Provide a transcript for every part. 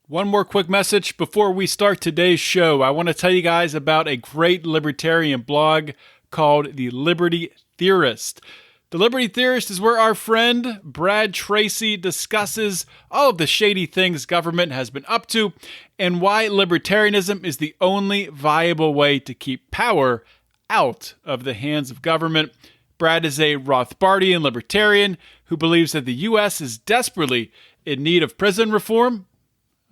One more quick message before we start today's show. I want to tell you guys about a great libertarian blog called The Liberty Theorist. The Liberty Theorist is where our friend Brad Tracy discusses all of the shady things government has been up to and why libertarianism is the only viable way to keep power out of the hands of government. Brad is a Rothbardian libertarian who believes that the U.S. is desperately in need of prison reform.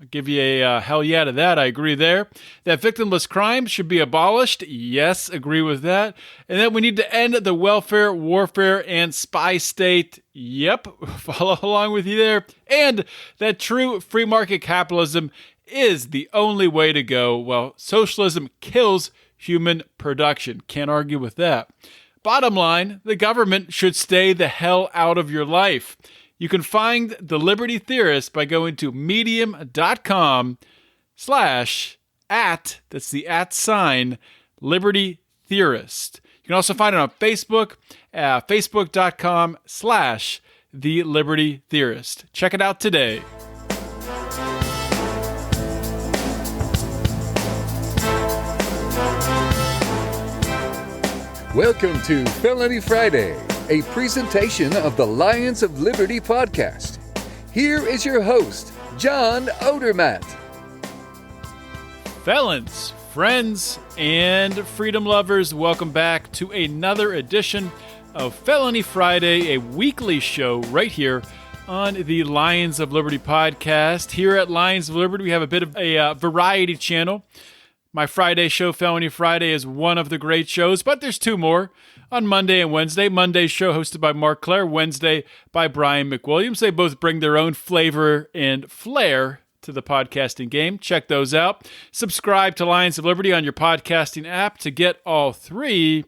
I'll give you a hell yeah to that. I agree there. That victimless crime should be abolished. Yes, agree with that. And that we need to end the welfare, warfare, and spy state. Yep, follow along with you there. And that true free market capitalism is the only way to go. Well, socialism kills human production. Can't argue with that. Bottom line, the government should stay the hell out of your life. You can find The Liberty Theorist by going to medium.com/ that's the @ Liberty Theorist. You can also find it on Facebook at facebook.com/ The Liberty Theorist. Check it out today. Welcome to Felony Friday, a presentation of the Lions of Liberty podcast. Here is your host, John Odermatt. Felons, friends, and freedom lovers, welcome back to another edition of Felony Friday, a weekly show right here on the Lions of Liberty podcast. Here at Lions of Liberty, we have a bit of a variety channel. My Friday show, Felony Friday, is one of the great shows, but there's two more on Monday and Wednesday. Monday's show hosted by Mark Clare, Wednesday by Brian McWilliams. They both bring their own flavor and flair to the podcasting game. Check those out. Subscribe to Lions of Liberty on your podcasting app to get all three.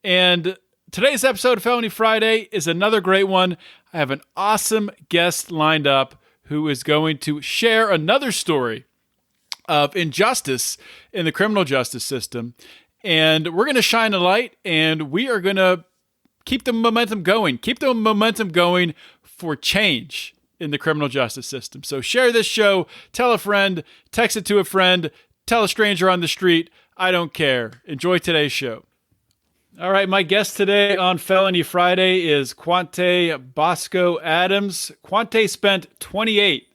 And today's episode of Felony Friday is another great one. I have an awesome guest lined up who is going to share another story of injustice in the criminal justice system. And we're going to shine a light, and we are going to keep the momentum going. Keep the momentum going for change in the criminal justice system. So share this show, tell a friend, text it to a friend, tell a stranger on the street. I don't care. Enjoy today's show. All right, my guest today on Felony Friday is Quawntay Bosco Adams. Quawntay spent 28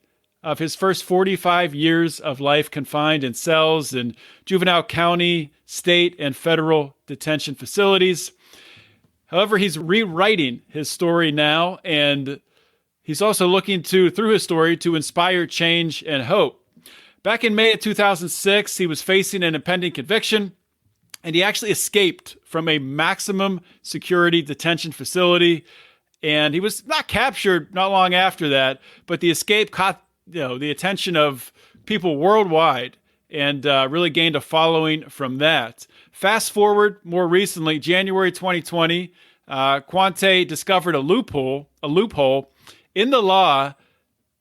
of his first 45 years of life confined in cells in juvenile county, state, and federal detention facilities. However, he's rewriting his story now, and he's also looking through his story, to inspire change and hope. Back in May of 2006, he was facing an impending conviction, and he actually escaped from a maximum security detention facility. And he was not captured not long after that, but the escape caught the attention of people worldwide and really gained a following from that. Fast forward more recently, January 2020, Quawntay discovered a loophole in the law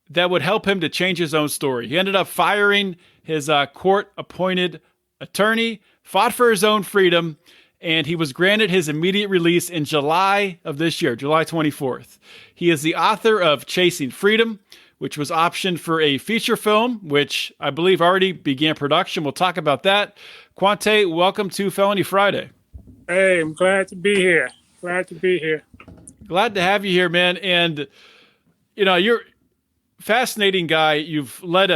that would help him to change his own story. He ended up firing his court-appointed attorney, fought for his own freedom, and he was granted his immediate release in July of this year, July 24th. He is the author of Chasin Freedum, which was optioned for a feature film, which I believe already began production. We'll talk about that. Quawntay, welcome to Felony Friday. Hey, I'm glad to be here. Glad to be here. Glad to have you here, man. And, you're a fascinating guy. You've led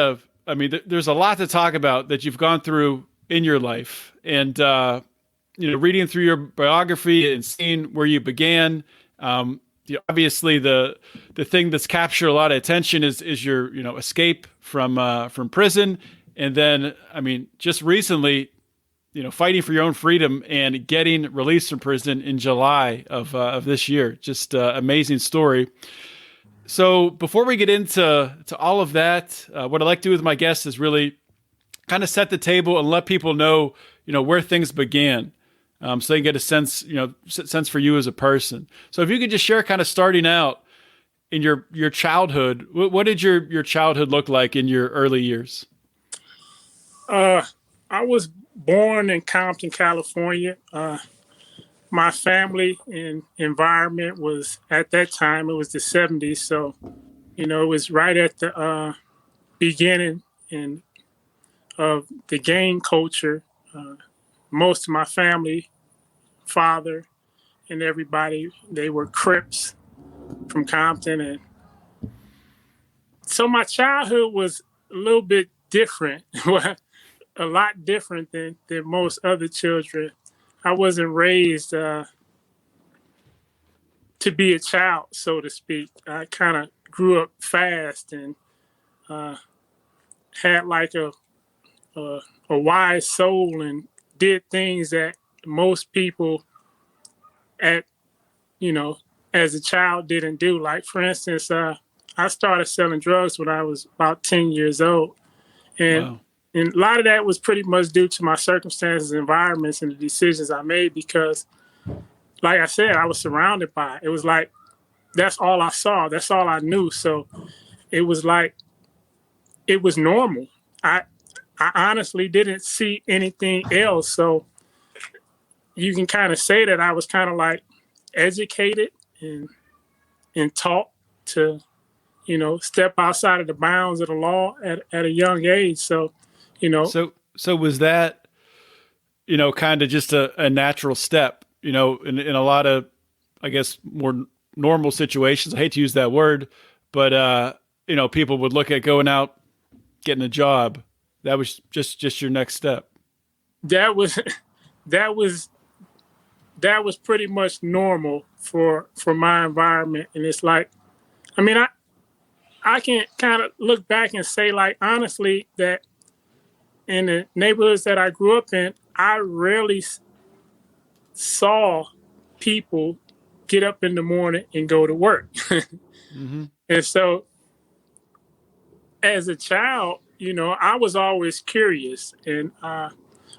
there's a lot to talk about that you've gone through in your life. And, reading through your biography and seeing where you began, obviously the thing that's captured a lot of attention is your escape from prison, and then just recently fighting for your own freedom and getting released from prison in July of this year. Just amazing story. So before we get into all of that, what I like to do with my guests is really kind of set the table and let people know where things began. So they can get a sense for you as a person. So if you could just share, kind of starting out in your childhood, what did your childhood look like in your early years? I was born in Compton, California. My family and environment was, at that time, it was the 70s. So, it was right at the beginning, and of the gang culture. Most of my family, father and everybody, they were Crips from Compton. And so my childhood was a little bit different, a lot different than most other children. I wasn't raised to be a child, so to speak. I kind of grew up fast and had like a wise soul and did things that most people at, as a child didn't do. Like, for instance, I started selling drugs when I was about 10 years old. And, Wow. and a lot of that was pretty much due to my circumstances, environments, and the decisions I made because, like I said, I was surrounded by it. It was like, that's all I saw. That's all I knew. So it was like, it was normal. I honestly didn't see anything else. So you can kind of say that I was kind of like educated and taught to, step outside of the bounds of the law at a young age. So, So was that, kind of just a natural step, in a lot of, I guess, more normal situations. I hate to use that word, but, people would look at going out, getting a job. That was just your next step. that was that was pretty much normal for my environment. And it's like, I mean, I can kind of look back and say, like, honestly, that in the neighborhoods that I grew up in, I rarely saw people get up in the morning and go to work. Mm-hmm. And so as a child, I was always curious. And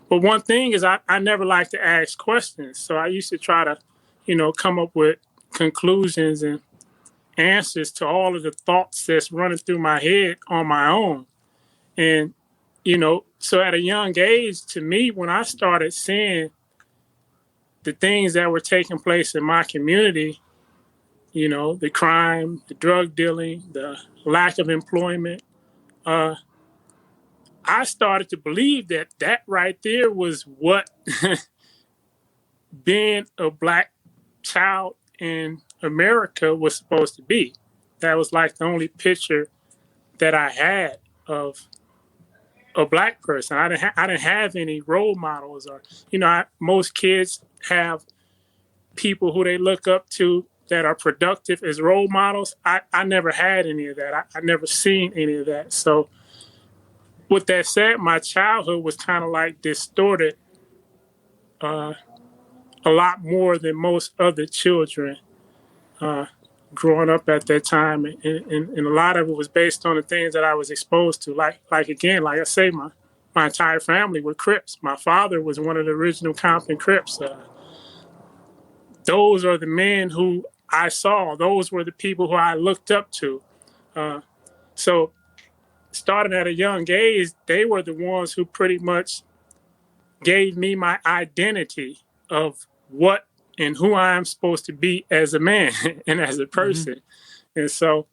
but one thing is I never liked to ask questions. So I used to try to, come up with conclusions and answers to all of the thoughts that's running through my head on my own. And, so at a young age, to me, when I started seeing the things that were taking place in my community, the crime, the drug dealing, the lack of employment, I started to believe that right there was what being a Black child in America was supposed to be. That was like the only picture that I had of a Black person. I didn't have any role models, or most kids have people who they look up to that are productive as role models. I never had any of that. I never seen any of that. So with that said, my childhood was kind of like distorted a lot more than most other children growing up at that time. And a lot of it was based on the things that I was exposed to. Like I say, my entire family were Crips. My father was one of the original Compton Crips. Those are the men who I saw. Those were the people who I looked up to. So starting at a young age, they were the ones who pretty much gave me my identity of what and who I am supposed to be as a man and as a person. Mm-hmm. And so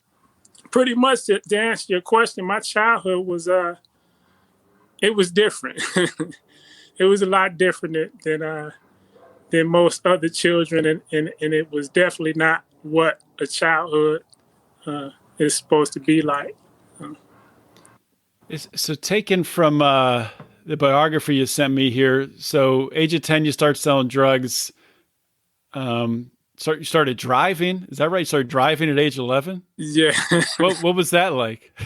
pretty much to answer your question, my childhood was, it was different. It was a lot different than most other children. And it was definitely not what a childhood is supposed to be like. So taken from the biography you sent me here, so age of 10, you start selling drugs. You started driving. Is that right? You started driving at age 11? Yeah. What was that like?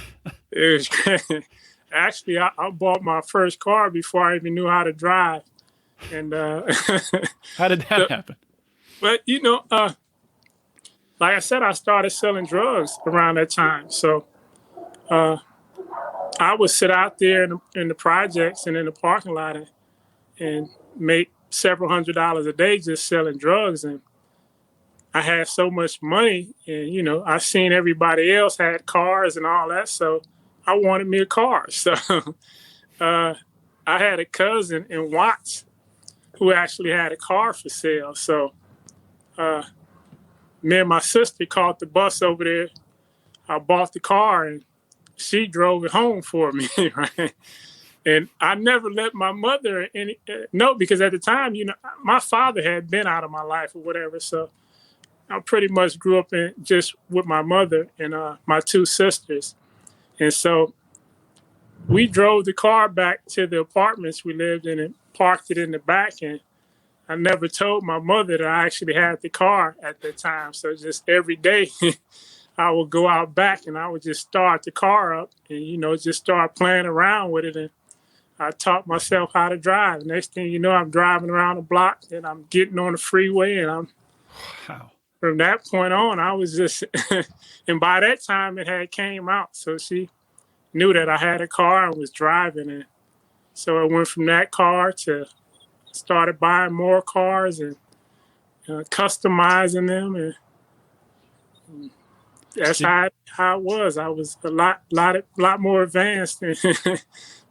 It was great. Actually, I bought my first car before I even knew how to drive. And how did that happen? But like I said, I started selling drugs around that time. So I would sit out there in the projects and in the parking lot and make several $100s a day just selling drugs. And I had so much money, and I've seen everybody else had cars and all that, so I wanted me a car. So I had a cousin in Watts who actually had a car for sale. So me and my sister caught the bus over there. I bought the car, and she drove it home for me, right? And I never let my mother know, because at the time, my father had been out of my life or whatever. So I pretty much grew up just with my mother and my two sisters. And so we drove the car back to the apartments we lived in and parked it in the back. And I never told my mother that I actually had the car at the time. So just every day I would go out back and I would just start the car up and, just start playing around with it. And I taught myself how to drive. Next thing you know, I'm driving around the block and I'm getting on the freeway. And from that point on, I was just, and by that time it had came out. So she knew that I had a car and was driving. And so I went from that car to started buying more cars and customizing them. And that's how it was. I was a lot more advanced than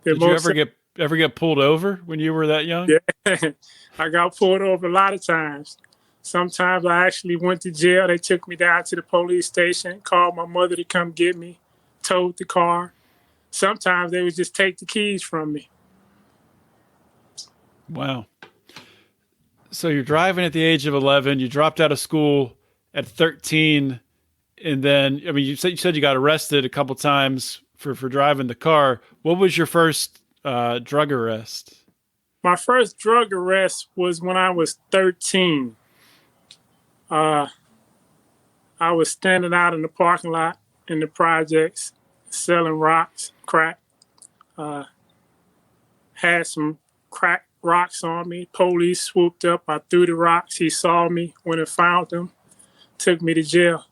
Did you ever get pulled over when you were that young? Yeah, I got pulled over a lot of times. Sometimes I actually went to jail. They took me down to the police station, called my mother to come get me, towed the car. Sometimes they would just take the keys from me. Wow. So you're driving at the age of 11. You dropped out of school at 13. And then, I mean, you said you got arrested a couple times for driving the car. What was your first drug arrest? My first drug arrest was when I was 13. I was standing out in the parking lot in the projects, selling rocks, crack. Had some crack rocks on me. Police swooped up. I threw the rocks. He saw me, went and found them, took me to jail.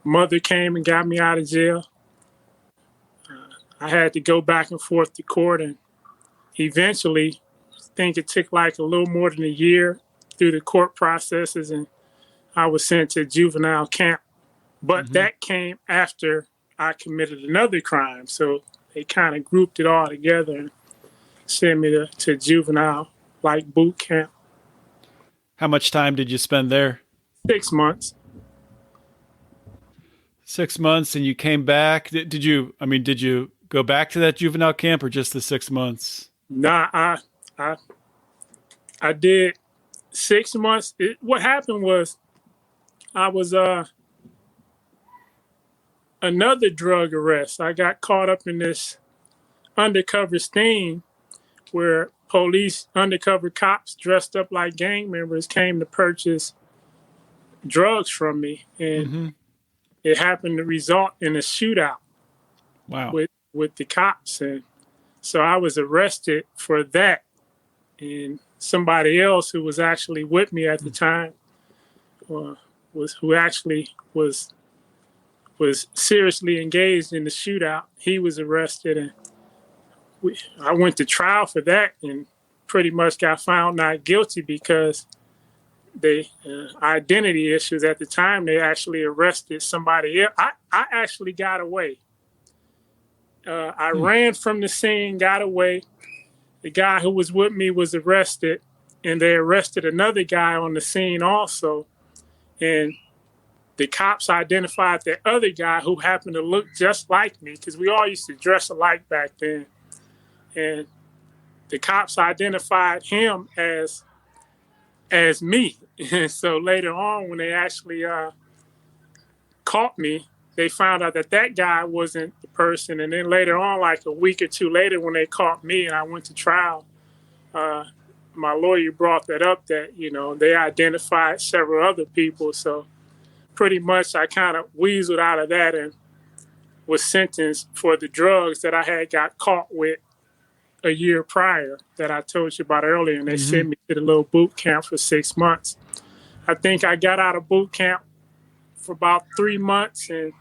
Mother came and got me out of jail. I had to go back and forth to court, and eventually, I think it took like a little more than a year through the court processes, and I was sent to juvenile camp. But that came after I committed another crime, so they kind of grouped it all together and sent me to juvenile, like boot camp. How much time did you spend there? 6 months. 6 months, and you came back. Did you go back to that juvenile camp or just the 6 months? Nah, I did 6 months. What happened was I was another drug arrest. I got caught up in this undercover sting where police, undercover cops dressed up like gang members came to purchase drugs from me. And it happened to result in a shootout. Wow. With the cops. And so I was arrested for that. And somebody else who was actually with me at the time was seriously engaged in the shootout. He was arrested, and I went to trial for that and pretty much got found not guilty because they identity issues at the time. They actually arrested somebody else. I actually got away. I ran from the scene, got away. The guy who was with me was arrested, and they arrested another guy on the scene also. And the cops identified the other guy who happened to look just like me, because we all used to dress alike back then. And the cops identified him as me. And so later on, when they actually caught me, they found out that guy wasn't the person. And then later on, like a week or two later, when they caught me and I went to trial, my lawyer brought that up that, they identified several other people. So pretty much I kind of weaseled out of that and was sentenced for the drugs that I had got caught with a year prior that I told you about earlier. And they sent me to the little boot camp for 6 months. I think I got out of boot camp for about 3 months. And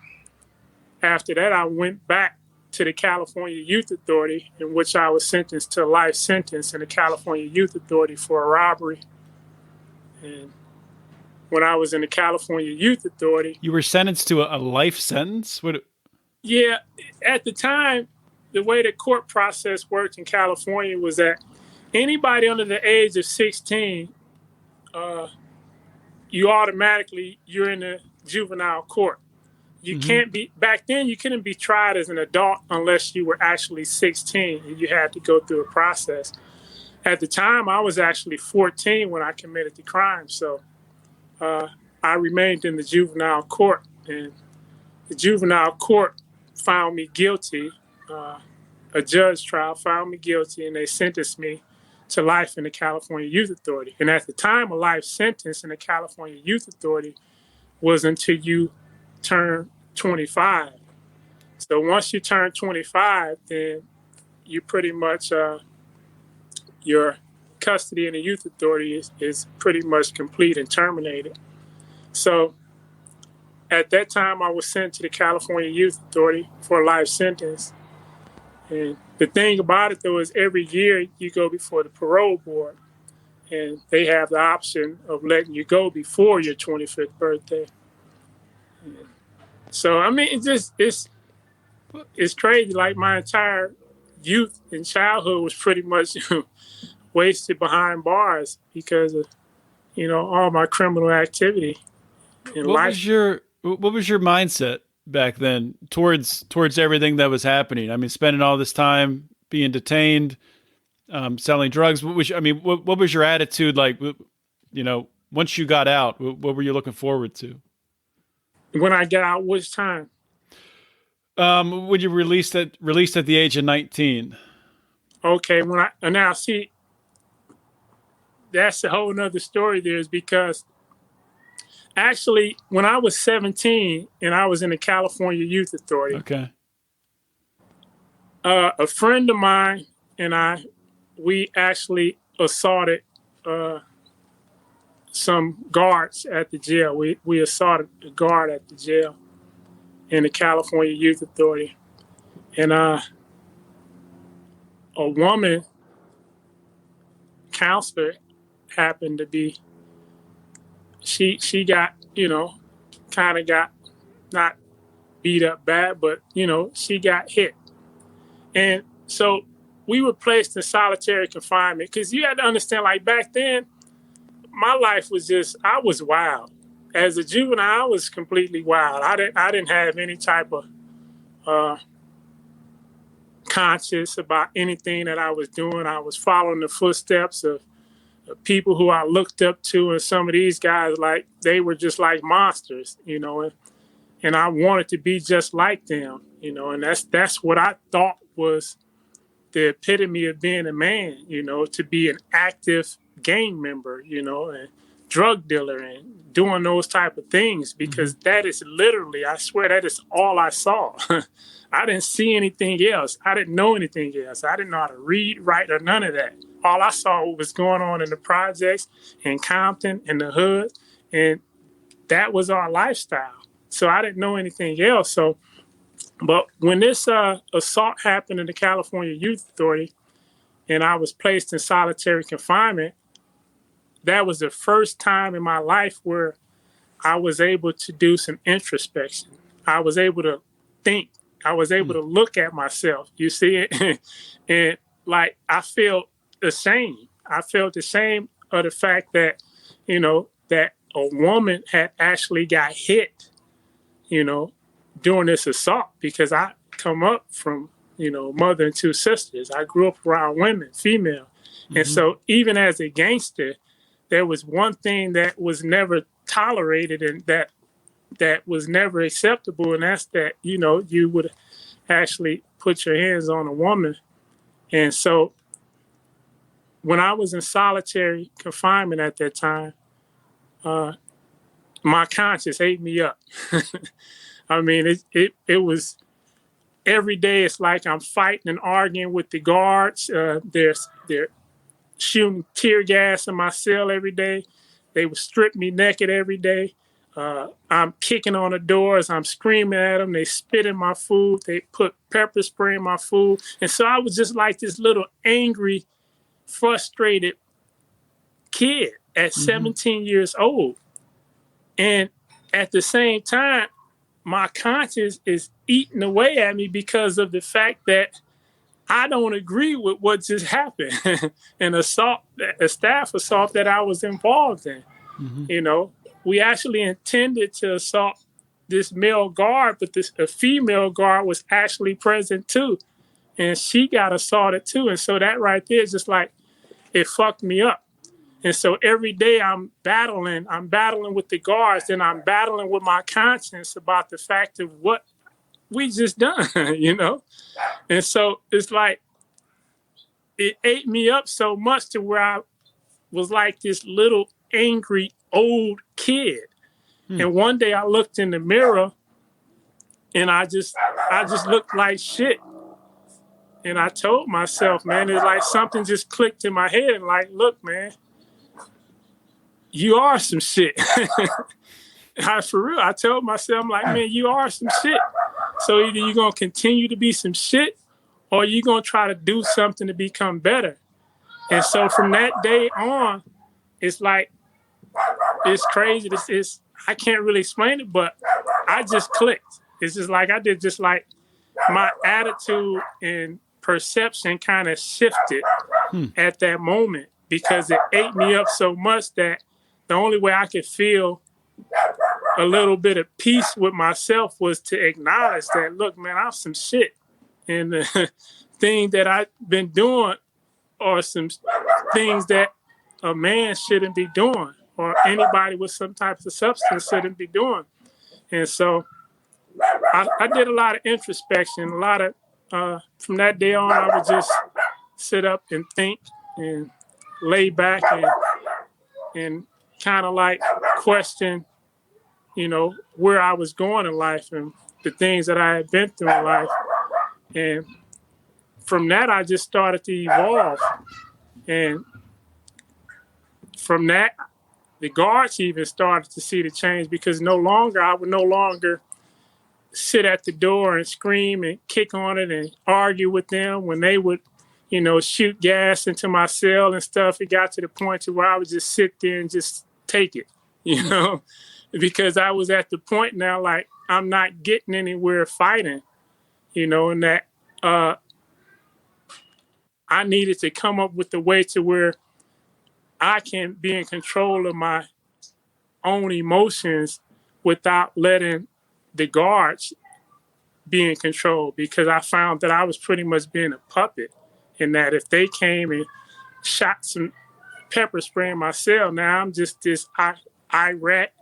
after that, I went back to the California Youth Authority, in which I was sentenced to a life sentence in the California Youth Authority for a robbery. And when I was in the California Youth Authority... You were sentenced to a life sentence? Yeah. At the time, the way the court process worked in California was that anybody under the age of 16, you're in the juvenile court. you can't be, back then, you couldn't be tried as an adult unless you were actually 16 and you had to go through a process. At the time, I was actually 14 when I committed the crime. So I remained in the juvenile court, and the juvenile court found me guilty. A judge trial found me guilty, and they sentenced me to life in the California Youth Authority. And at the time, a life sentence in the California Youth Authority was until you turn 25. So once you turn 25, then you pretty much, your custody in the Youth Authority is pretty much complete and terminated. So at that time, I was sent to the California Youth Authority for a life sentence. And the thing about it, though, is every year you go before the parole board, and they have the option of letting you go before your 25th birthday. And so, I mean, it's crazy. Like, my entire youth and childhood was pretty much wasted behind bars because of, all my criminal activity in life. What was your mindset back then towards everything that was happening? I mean, spending all this time being detained, selling drugs. What was your attitude like? Once you got out, what were you looking forward to? When I got out, which time? When you released at the age of 19. Okay, now see, that's a whole nother story. There is because actually, when I was 17 and I was in the California Youth Authority, okay, a friend of mine and we actually assaulted some guards at the jail. We assaulted a guard at the jail in the California Youth Authority. And a woman counselor happened to be, she got, kind of got not beat up bad, but, she got hit. And so we were placed in solitary confinement because you had to understand, like, back then, my life was I was wild. As a juvenile, I was completely wild. I didn't have any type of conscience about anything that I was doing. I was following the footsteps of people who I looked up to, and some of these guys, like, they were just like monsters, and I wanted to be just like them, and that's what I thought was the epitome of being a man, to be an active gang member, and drug dealer and doing those type of things, because that is literally, I swear, that is all I saw. I didn't see anything else. I didn't know anything else. I didn't know how to read, write, or none of that. All I saw was going on in the projects, in Compton, in the hood, and that was our lifestyle. So I didn't know anything else. So, but when this assault happened in the California Youth Authority, and I was placed in solitary confinement, that was the first time in my life where I was able to do some introspection. I was able to think. I was able to look at myself. You see it? And like, I felt ashamed. I felt ashamed of the fact that, that a woman had actually got hit, during this assault, because I come up from, mother and two sisters. I grew up around women, female. And so even as a gangster, there was one thing that was never tolerated and that was never acceptable, and that's that, you would actually put your hands on a woman. And so when I was in solitary confinement at that time, my conscience ate me up. I mean, it was every day. It's like I'm fighting and arguing with the guards. They're shooting tear gas in my cell every day. They would strip me naked every day. I'm kicking on the doors. I'm screaming at them. They spit in my food. They put pepper spray in my food. And so I was just like this little angry, frustrated kid at 17 years old. And at the same time, my conscience is eating away at me because of the fact that I don't agree with what just happened. An assault, a staff assault that I was involved in. We actually intended to assault this male guard, but a female guard was actually present too. And she got assaulted too. And so that right there is just like, it fucked me up. And so every day I'm battling with the guards, and I'm battling with my conscience about the fact of what we just done, you know? And so it's like, it ate me up so much to where I was like this little angry old kid. And one day I looked in the mirror and I just looked like shit. And I told myself, man, it's like something just clicked in my head and like, look, man, you are some shit. For real, I told myself, I'm like, man, you are some shit. So either you're going to continue to be some shit or you're going to try to do something to become better. And so from that day on, it's like, it's crazy. I can't really explain it, but I just clicked. It's just like I did, just like my attitude and perception kind of shifted at that moment, because it ate me up so much that the only way I could feel a little bit of peace with myself was to acknowledge that, look, man, I'm some shit. And the thing that I've been doing are some things that a man shouldn't be doing, or anybody with some type of substance shouldn't be doing. And so I did a lot of introspection, from that day on, I would just sit up and think and lay back and kind of like question, you know, where I was going in life and the things that I had been through in life. And from that, I just started to evolve. And from that, the guards even started to see the change, because I would no longer sit at the door and scream and kick on it and argue with them when they would, you know, shoot gas into my cell and stuff. It got to the point to where I would just sit there and just take it, you know, because I was at the point now, like, I'm not getting anywhere fighting, you know, and that I needed to come up with a way to where I can be in control of my own emotions without letting the guards be in control, because I found that I was pretty much being a puppet, and that if they came and shot some pepper spray in my cell, now I'm just this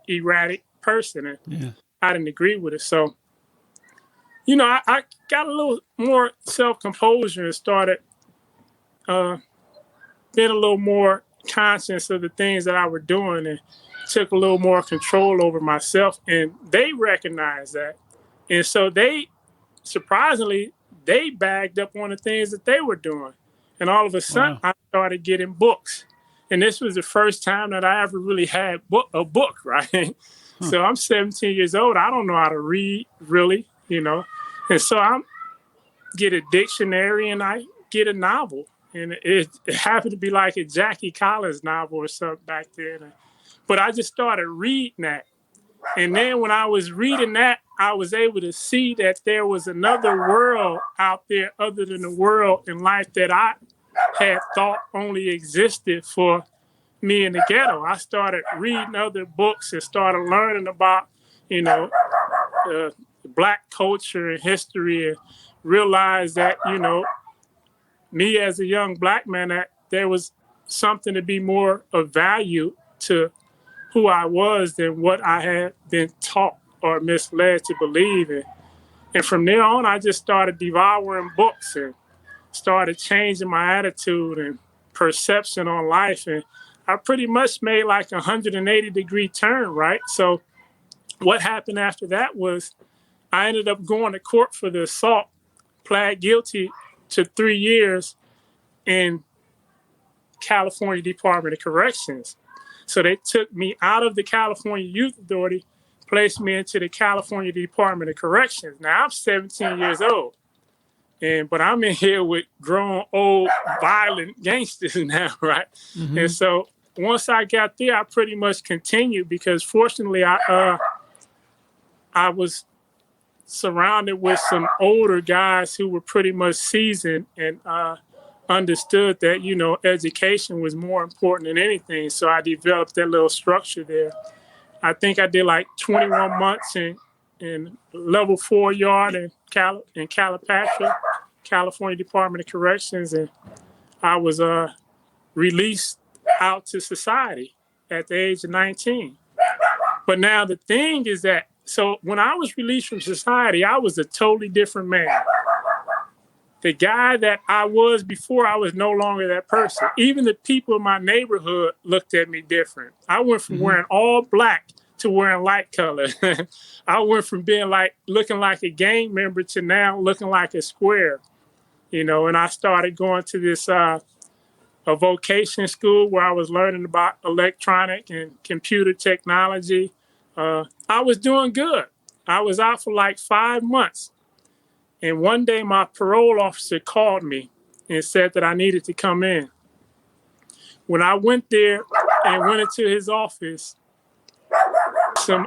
erratic person, and I didn't agree with it. So, you know, I got a little more self-composure and started being a little more conscious of the things that I were doing, and took a little more control over myself, and they recognized that. And so surprisingly, they bagged up on the things that they were doing. And all of a sudden, I started getting books. And this was the first time that I ever really had a book, right? So I'm 17 years old. I don't know how to read, really, you know. And so I get a dictionary and I get a novel. And it happened to be like a Jackie Collins novel or something back then. But I just started reading that. And then when I was reading that, I was able to see that there was another world out there other than the world in life that I had thought only existed for me in the ghetto. I started reading other books and started learning about, you know, Black culture and history, and realized that, you know, me as a young Black man, that there was something to be more of value to who I was than what I had been taught or misled to believe in. And from there on, I just started devouring books and started changing my attitude and perception on life. And I pretty much made like a 180-degree turn, right? So what happened after that was I ended up going to court for the assault, pled guilty to 3 years in California Department of Corrections. So they took me out of the California Youth Authority, placed me into the California Department of Corrections. Now I'm 17 years old, but I'm in here with grown, old, violent gangsters now, right? Mm-hmm. And so once I got there, I pretty much continued, because fortunately I was surrounded with some older guys who were pretty much seasoned and understood that, you know, education was more important than anything. So I developed that little structure there. I think I did like 21 months in in level 4 yard in Calipatria, California Department of Corrections, and I was released out to society at the age of 19. But now the thing is that, so when I was released from society, I was a totally different man. The guy that I was before, I was no longer that person. Even the people in my neighborhood looked at me different. I went from wearing all black to wearing light color. I went from being looking like a gang member to now looking like a square, and I started going to this a vocation school where I was learning about electronic and computer technology. I was doing good. I was out for like 5 months. And one day my parole officer called me and said that I needed to come in. When I went there and went into his office, some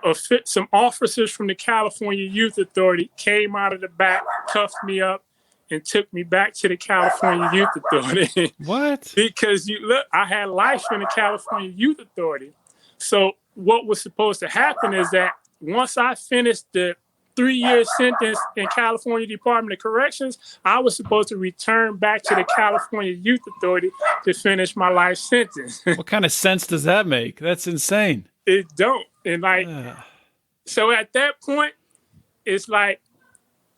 officers from the California Youth Authority came out of the back, cuffed me up, and took me back to the California Youth Authority. What? Because I had life in the California Youth Authority. So what was supposed to happen is that once I finished the 3-year sentence in California Department of Corrections, I was supposed to return back to the California Youth Authority to finish my life sentence. What kind of sense does that make? That's insane. It don't. And so at that point, it's like,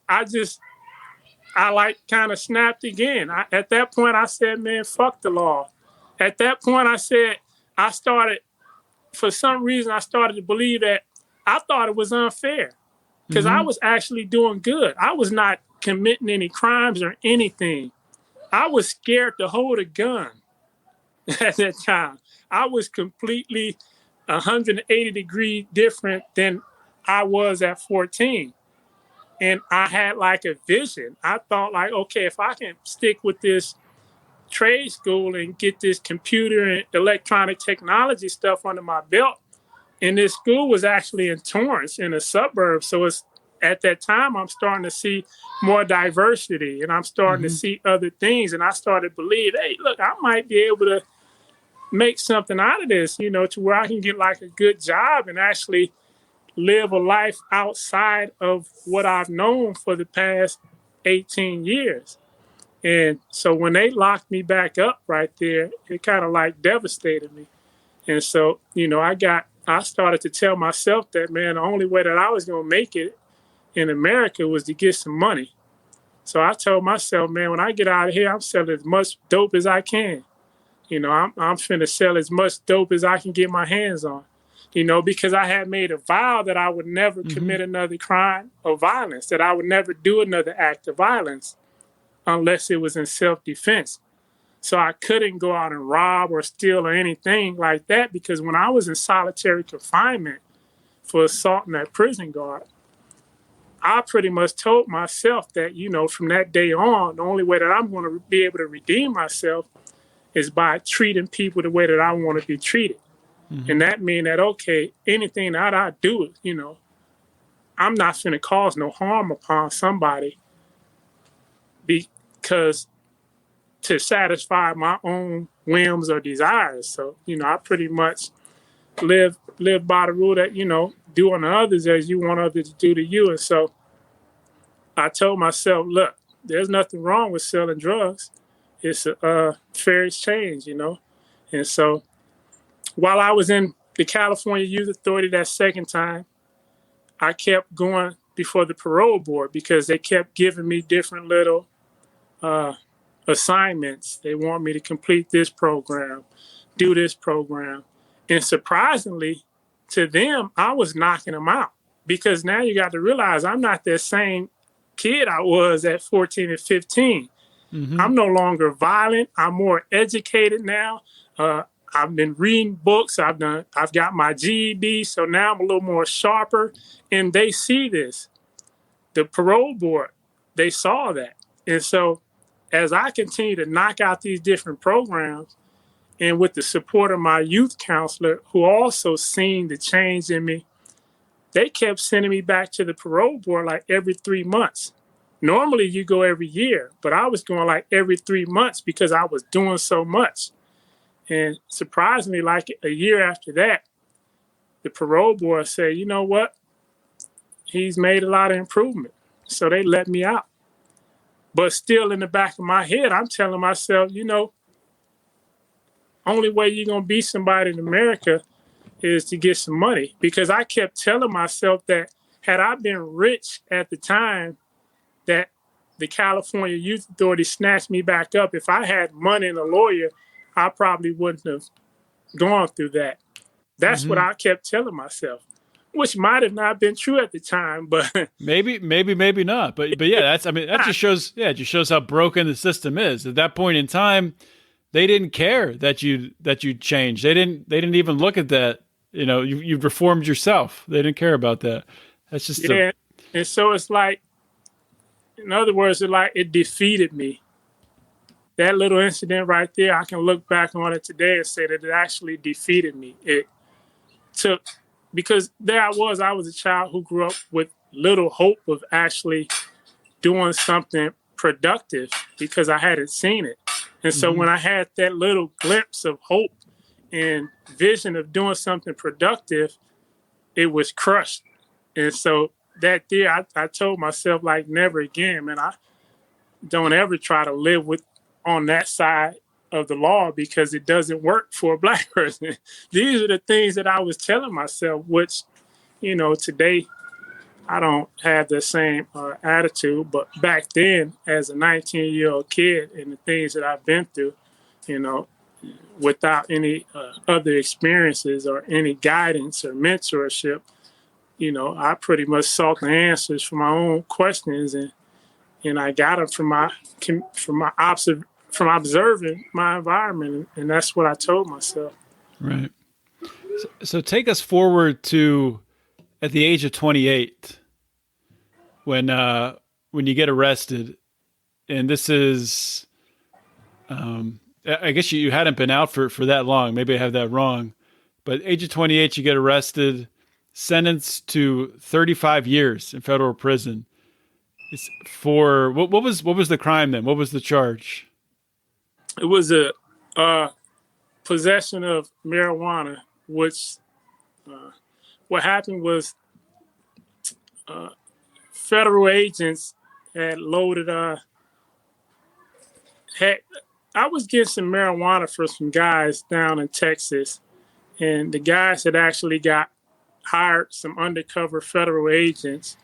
I kind of snapped again. At that point, I said, man, fuck the law. At that point, for some reason, I started to believe that I thought it was unfair because I was actually doing good. I was not committing any crimes or anything. I was scared to hold a gun at that time. I was completely 180-degree different than I was at 14. And I had like a vision. I thought like, okay, if I can stick with this trade school and get this computer and electronic technology stuff under my belt, and this school was actually in Torrance in a suburb. So at that time, I'm starting to see more diversity and I'm starting to see other things. And I started to believe, hey, look, I might be able to make something out of this, to where I can get like a good job and actually live a life outside of what I've known for the past 18 years. And so when they locked me back up right there, it kind of like devastated me. And so, I started to tell myself that, man, the only way that I was going to make it in America was to get some money. So I told myself, man, when I get out of here, I'm selling as much dope as I can. I'm finna sell as much dope as I can get my hands on. Because I had made a vow that I would never commit another crime of violence, that I would never do another act of violence unless it was in self-defense. So I couldn't go out and rob or steal or anything like that because when I was in solitary confinement for assaulting that prison guard, I pretty much told myself that, from that day on, the only way that I'm going to be able to redeem myself is by treating people the way that I want to be treated. And that means that, okay, anything that I do, I'm not going to cause no harm upon somebody because to satisfy my own whims or desires. So, I pretty much live by the rule that, do unto others as you want others to do to you. And so I told myself, look, there's nothing wrong with selling drugs. It's a fair exchange, And so while I was in the California Youth Authority that second time, I kept going before the parole board because they kept giving me different little assignments. They want me to complete this program, do this program. And surprisingly, to them, I was knocking them out because now you got to realize I'm not that same kid I was at 14 and 15. I'm no longer violent. I'm more educated now. I've been reading books. I've got my GED, so now I'm a little more sharper. And they see this. The parole board, they saw that. And so as I continue to knock out these different programs, and with the support of my youth counselor, who also seen the change in me, they kept sending me back to the parole board like every 3 months. Normally you go every year, but I was going like every 3 months because I was doing so much. And surprisingly, like a year after that, the parole board said, you know what? he's made a lot of improvement. So they let me out. But still in the back of my head, I'm telling myself, only way you're going to be somebody in America is to get some money. Because I kept telling myself that had I been rich at the time that the California Youth Authority snatched me back up, if I had money and a lawyer, I probably wouldn't have gone through that. That's what I kept telling myself, which might have not been true at the time, but maybe not. But yeah, that just shows how broken the system is. At that point in time, they didn't care that you changed. They didn't even look at that. You've reformed yourself. They didn't care about that. That's just and so it's like, in other words, it defeated me. That little incident right there, I can look back on it today and say that it actually defeated me. It took, because there I was a child who grew up with little hope of actually doing something productive because I hadn't seen it. And so when I had that little glimpse of hope and vision of doing something productive, it was crushed. And so that there, I told myself, like, never again, man. I don't ever try to live on that side of the law because it doesn't work for a Black person. These are the things that I was telling myself, which, today I don't have the same attitude. But back then, as a 19-year-old kid and the things that I've been through, without any other experiences or any guidance or mentorship, I pretty much sought the answers for my own questions, and I got them from observing my environment, and that's what I told myself. Right. So take us forward to at the age of 28, when you get arrested, and this is, I guess you hadn't been out for that long. Maybe I have that wrong, but age of 28, you get arrested, sentenced to 35 years in federal prison. It's for what was the crime then? What was the charge? It was a possession of marijuana, which what happened was federal agents had loaded. I was getting some marijuana for some guys down in Texas, and the guys had actually hired some undercover federal agents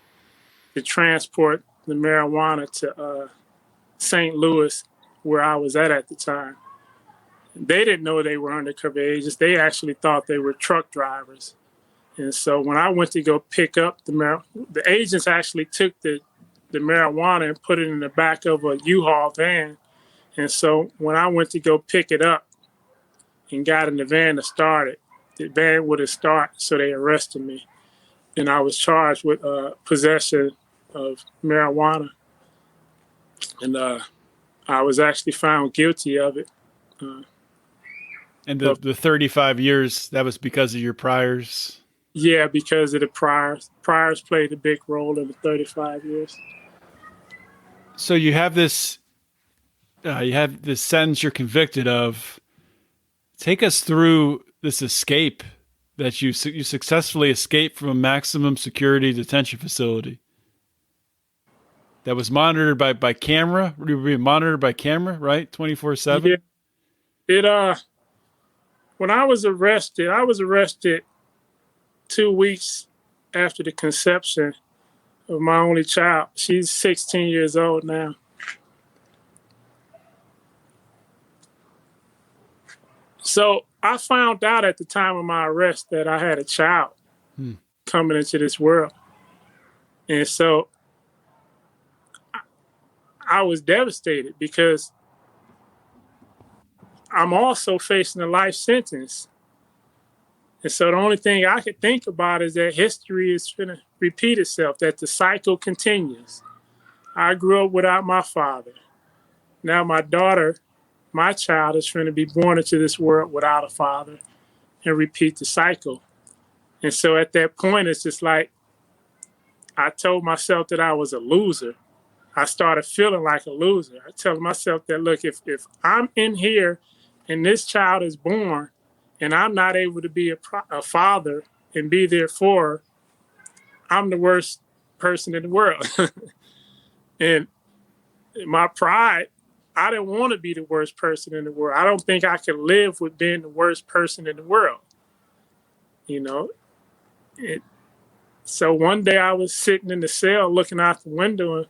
to transport the marijuana to St. Louis, where I was at the time. They didn't know they were undercover agents. They actually thought they were truck drivers. And so when I went to go pick up the agents actually took the marijuana and put it in the back of a U-Haul van. And so when I went to go pick it up and got in the van to start it, the van wouldn't start, so they arrested me. And I was charged with possession of marijuana. And I was actually found guilty of it. And the 35 years, that was because of your priors? Yeah, because of the priors. Priors played a big role in the 35 years. So you have this sentence you're convicted of. Take us through this escape that you successfully escaped from a maximum security detention facility that was monitored by camera. You were being monitored by camera, right? 24/7. Yeah. When I was arrested 2 weeks after the conception of my only child. She's 16 years old now. So I found out at the time of my arrest that I had a child coming into this world. And so I was devastated because I'm also facing a life sentence. And so the only thing I could think about is that history is going to repeat itself, that the cycle continues. I grew up without my father. Now my daughter, my child, is going to be born into this world without a father and repeat the cycle. And so at that point, it's just like I told myself that I was a loser. I started feeling like a loser. I tell myself that, look, if I'm in here and this child is born and I'm not able to be a father and be there for her, I'm the worst person in the world. And my pride, I didn't want to be the worst person in the world. I don't think I could live with being the worst person in the world. You know, so one day I was sitting in the cell looking out the window, and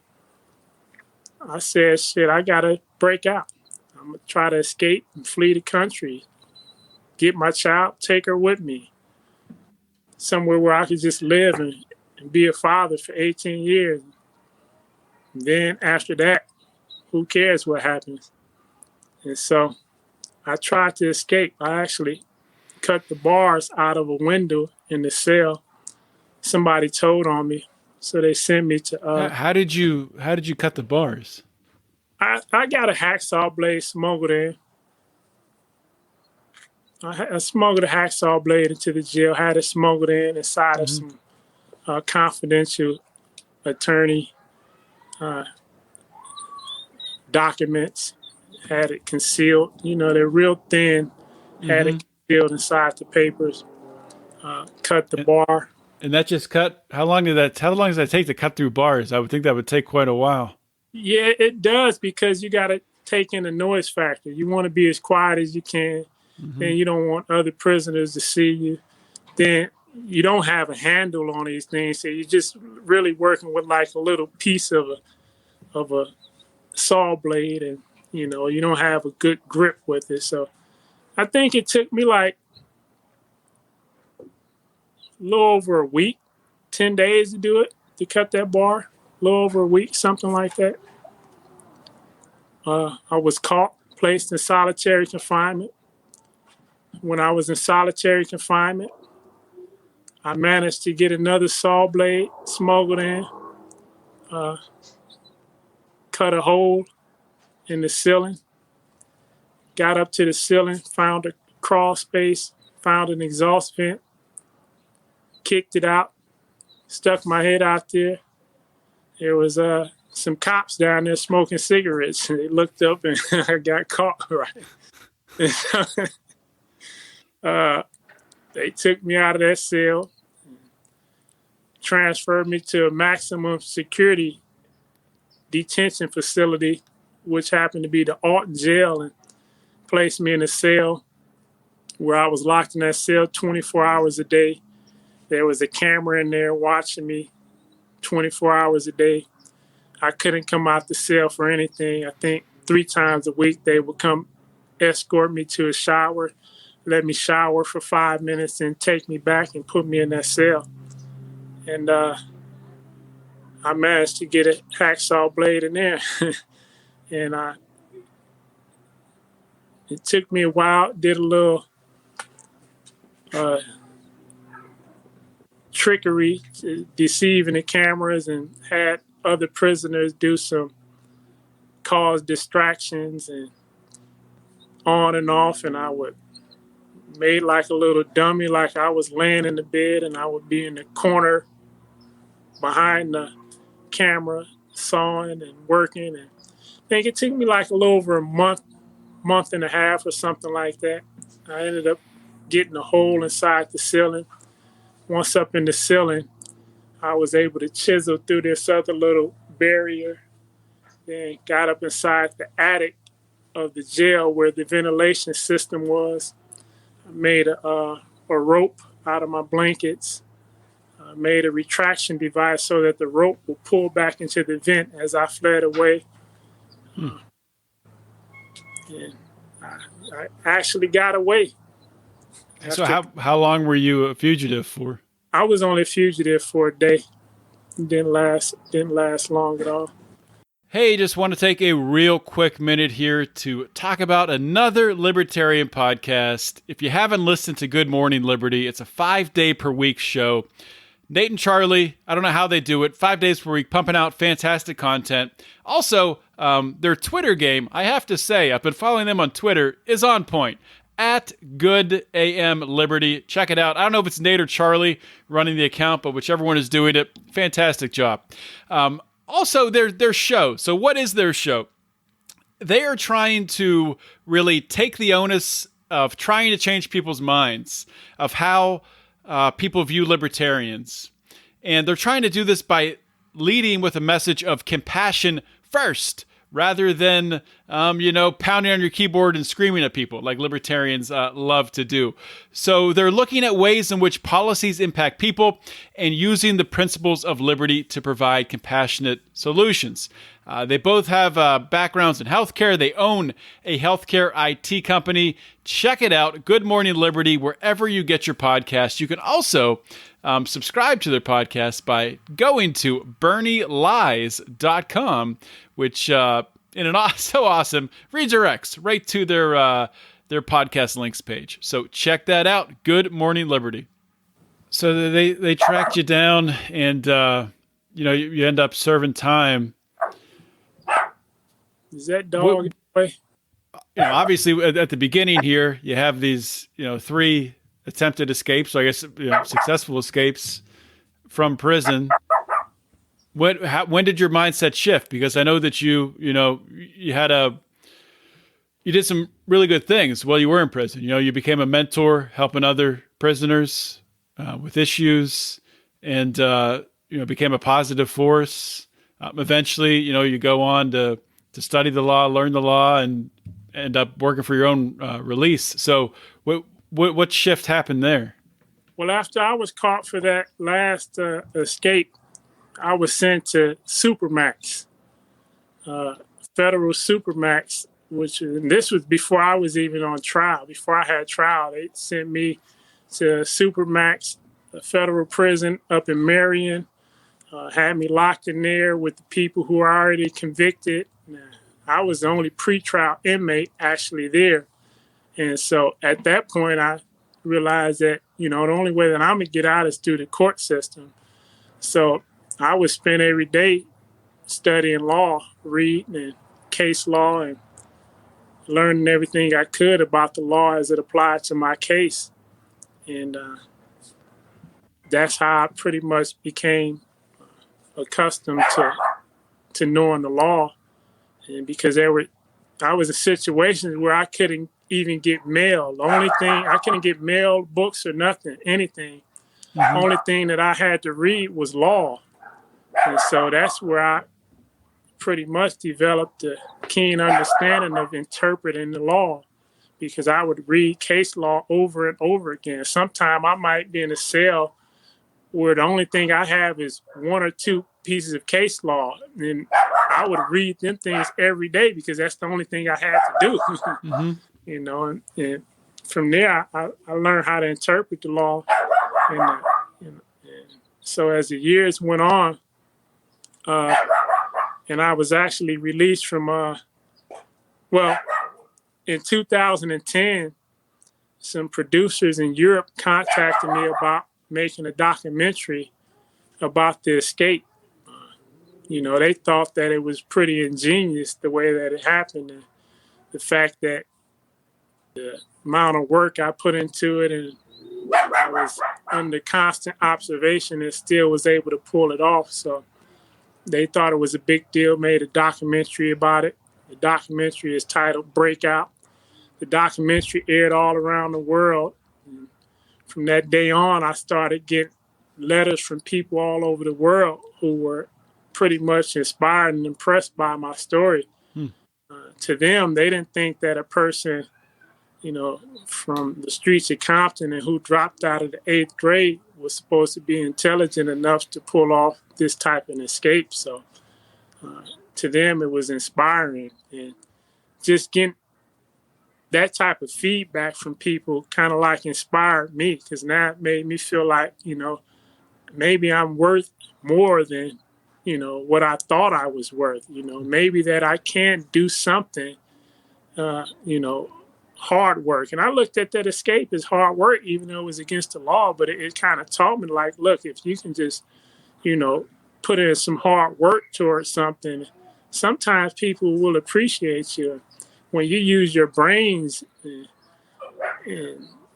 I said, shit, I got to break out. I'm going to try to escape and flee the country, get my child, take her with me, somewhere where I could just live and be a father for 18 years. And then after that, who cares what happens? And so I tried to escape. I actually cut the bars out of a window in the cell. Somebody told on me, so they sent me to. How did you cut the bars? I got a hacksaw blade smuggled in. I smuggled a hacksaw blade into the jail. Had it smuggled in inside of some confidential attorney documents. Had it concealed. You know, they're real thin. Had it concealed inside the papers. Cut the bar. And that just cut. How long does that take to cut through bars? I would think that would take quite a while. Yeah, it does, because you got to take in the noise factor. You want to be as quiet as you can. Then you don't want other prisoners to see you. Then you don't have a handle on these things, so you're just really working with like a little piece of a saw blade, and you know you don't have a good grip with it. So I think it took me like a little over a week, 10 days to do it, to cut that bar. A little over a week, something like that. I was caught, placed in solitary confinement. When I was in solitary confinement, I managed to get another saw blade smuggled in, cut a hole in the ceiling, got up to the ceiling, found a crawl space, found an exhaust vent, kicked it out, stuck my head out there. There was some cops down there smoking cigarettes. They looked up and I got caught, right? They took me out of that cell, transferred me to a maximum security detention facility, which happened to be the Alton jail, and placed me in a cell where I was locked in that cell 24 hours a day. There was a camera in there watching me 24 hours a day. I couldn't come out the cell for anything. I think 3 times a week they would come escort me to a shower, let me shower for 5 minutes, and take me back and put me in that cell. And I managed to get a hacksaw blade in there. And it took me a while, did a little trickery, deceiving the cameras, and had other prisoners cause distractions and on and off, and I would made like a little dummy, like I was laying in the bed and I would be in the corner behind the camera, sawing and working. And I think it took me like a little over a month and a half or something like that. I ended up getting a hole inside the ceiling. Once up in the ceiling, I was able to chisel through this other little barrier, then got up inside the attic of the jail where the ventilation system was. I made a rope out of my blankets, made a retraction device so that the rope would pull back into the vent as I fled away. And I actually got away. So how long were you a fugitive for? I was only a fugitive for a day. It didn't last long at all. Hey, just want to take a real quick minute here to talk about another libertarian podcast. If you haven't listened to Good Morning Liberty, it's a 5-day per week show. Nate and Charlie, I don't know how they do it, 5 days per week, pumping out fantastic content. Also, their Twitter game, I have to say, I've been following them on Twitter, is on point. At Good AM Liberty. Check it out. I don't know if it's Nate or Charlie running the account, but whichever one is doing it, fantastic job. Also, their show. So what is their show? They are trying to really take the onus of trying to change people's minds of how people view libertarians. And they're trying to do this by leading with a message of compassion first, rather than, pounding on your keyboard and screaming at people like libertarians love to do. So they're looking at ways in which policies impact people and using the principles of liberty to provide compassionate solutions. They both have backgrounds in healthcare. They own a healthcare IT company. Check it out, Good Morning Liberty, wherever you get your podcasts. You can also subscribe to their podcast by going to bernielies.com, which so awesome redirects right to their podcast links page. So check that out, Good Morning Liberty. So they tracked you down, and you end up serving time. Is that dog away? Obviously, at the beginning here, you have these, 3 attempted escapes. So I guess successful escapes from prison. When did your mindset shift? Because I know that you did some really good things while you were in prison. You became a mentor, helping other prisoners with issues, and became a positive force. Eventually, you go on to study the law, learn the law, and end up working for your own release. So what shift happened there? Well, after I was caught for that last escape, I was sent to Supermax, federal Supermax, and this was before I was even on trial. Before I had trial, they sent me to Supermax, a federal prison up in Marion, had me locked in there with the people who are already convicted. I was the only pretrial inmate actually there. And so at that point, I realized that, the only way that I'm going to get out is through the court system. So I would spend every day studying law, reading and case law, and learning everything I could about the law as it applied to my case. And that's how I pretty much became accustomed to knowing the law. And because I was in situations where I couldn't even get mail. The only thing, I couldn't get mail, books, or nothing, anything. Mm-hmm. The only thing that I had to read was law. And so that's where I pretty much developed a keen understanding of interpreting the law, because I would read case law over and over again. Sometimes I might be in a cell where the only thing I have is 1 or 2 pieces of case law, and I would read them things every day because that's the only thing I had to do. Mm-hmm. And from there, I learned how to interpret the law. And so as the years went on, and I was actually released from, in 2010, some producers in Europe contacted me about making a documentary about the escape. They thought that it was pretty ingenious the way that it happened, and the fact that the amount of work I put into it, and I was under constant observation and still was able to pull it off. So they thought it was a big deal, made a documentary about it. The documentary is titled Breakout. The documentary aired all around the world. And from that day on, I started getting letters from people all over the world who were pretty much inspired and impressed by my story. To them, they didn't think that a person, from the streets of Compton and who dropped out of the 8th grade was supposed to be intelligent enough to pull off this type of escape. So to them, it was inspiring. And just getting that type of feedback from people kind of like inspired me, because now it made me feel like, maybe I'm worth more than, what I thought I was worth. Maybe that I can do something, hard work. And I looked at that escape as hard work, even though it was against the law, but it kind of taught me, like, look, if you can just, put in some hard work towards something, sometimes people will appreciate you. When you use your brains and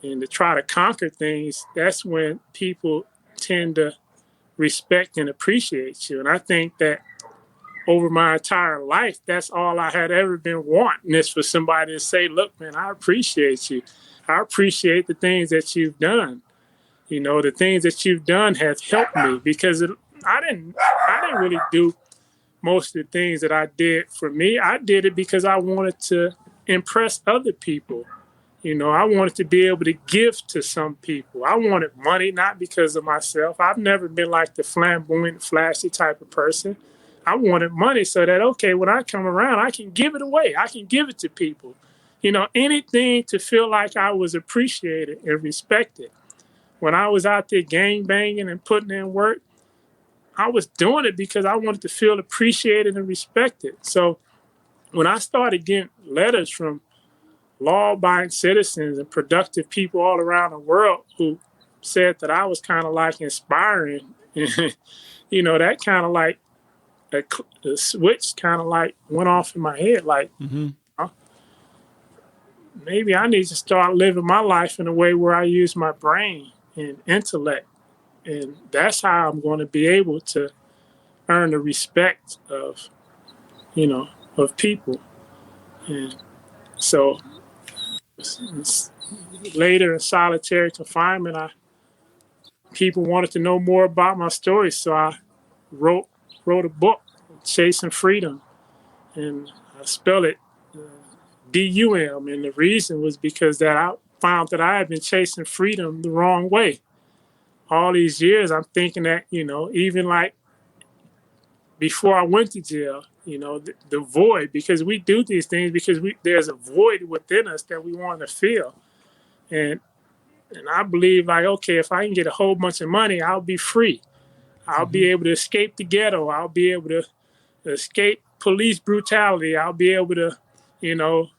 to try to conquer things, that's when people tend to respect and appreciate you. And I think that over my entire life, that's all I had ever been wanting, is for somebody to say, look, man, I appreciate you. I appreciate the things that you've done. The things that you've done have helped me, because I didn't didn't really do most of the things that I did for me. I did it because I wanted to impress other people. You know, I wanted to be able to give to some people. I wanted money, not because of myself. I've never been like the flamboyant, flashy type of person. I wanted money so that, okay, when I come around, I can give it away. I can give it to people. You know, anything to feel like I was appreciated and respected. When I was out there gang banging and putting in work, I was doing it because I wanted to feel appreciated and respected. So when I started getting letters from law-abiding citizens and productive people all around the world who said that I was kind of like inspiring, you know, that kind of like the switch kind of like went off in my head. Like, maybe I need to start living my life in a way where I use my brain and intellect. And that's how I'm going to be able to earn the respect of, you know, of people. And so later in solitary confinement, people wanted to know more about my story. So I wrote a book, Chasin Freedom. And I spell it DUM. And the reason was because that I found that I had been chasing freedom the wrong way. All these years, I'm thinking that, you know, even like before I went to jail, you know, the void, because we do these things because there's a void within us that we want to fill. And I believe like, okay, if I can get a whole bunch of money, I'll be free. I'll be able to escape the ghetto. I'll be able to escape police brutality. I'll be able to, you know,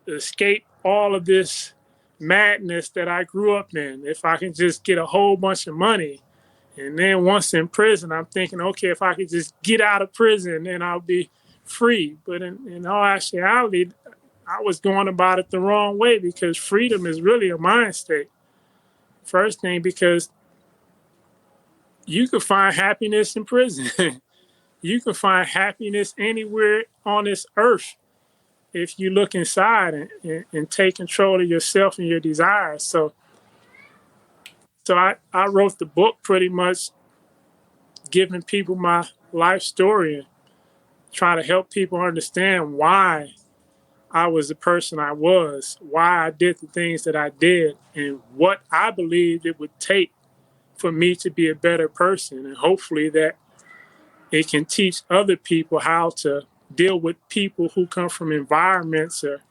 escape all of this madness that I grew up in. If I can just get a whole bunch of money. And then once in prison, I'm thinking, okay, if I could just get out of prison, then I'll be free. But in all actuality, I was going about it the wrong way because freedom is really a mind state. First thing, because you can find happiness in prison. You can find happiness anywhere on this earth if you look inside and take control of yourself and your desires. So I wrote the book pretty much giving people my life story and trying to help people understand why I was the person I was, why I did the things that I did, and what I believed it would take for me to be a better person. And hopefully that it can teach other people how to deal with people who come from environments or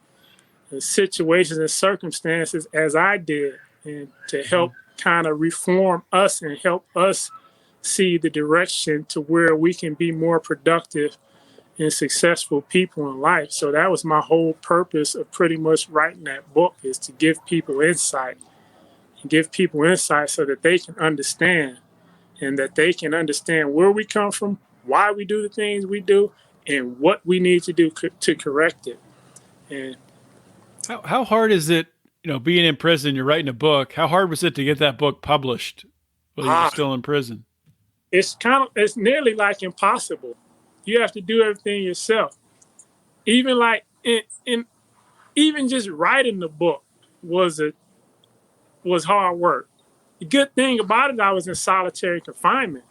situations and circumstances as I did, and to help kind of reform us and help us see the direction to where we can be more productive and successful people in life. So that was my whole purpose of pretty much writing that book, is to give people insight so that they can understand, and that they can understand where we come from, why we do the things we do, and what we need to do to correct it. And how hard is it, you know, being in prison, you're writing a book, how hard was it to get that book published while you were still in prison? It's nearly like impossible. You have to do everything yourself. Even like even just writing the book was hard work. The good thing about it, I was in solitary confinement.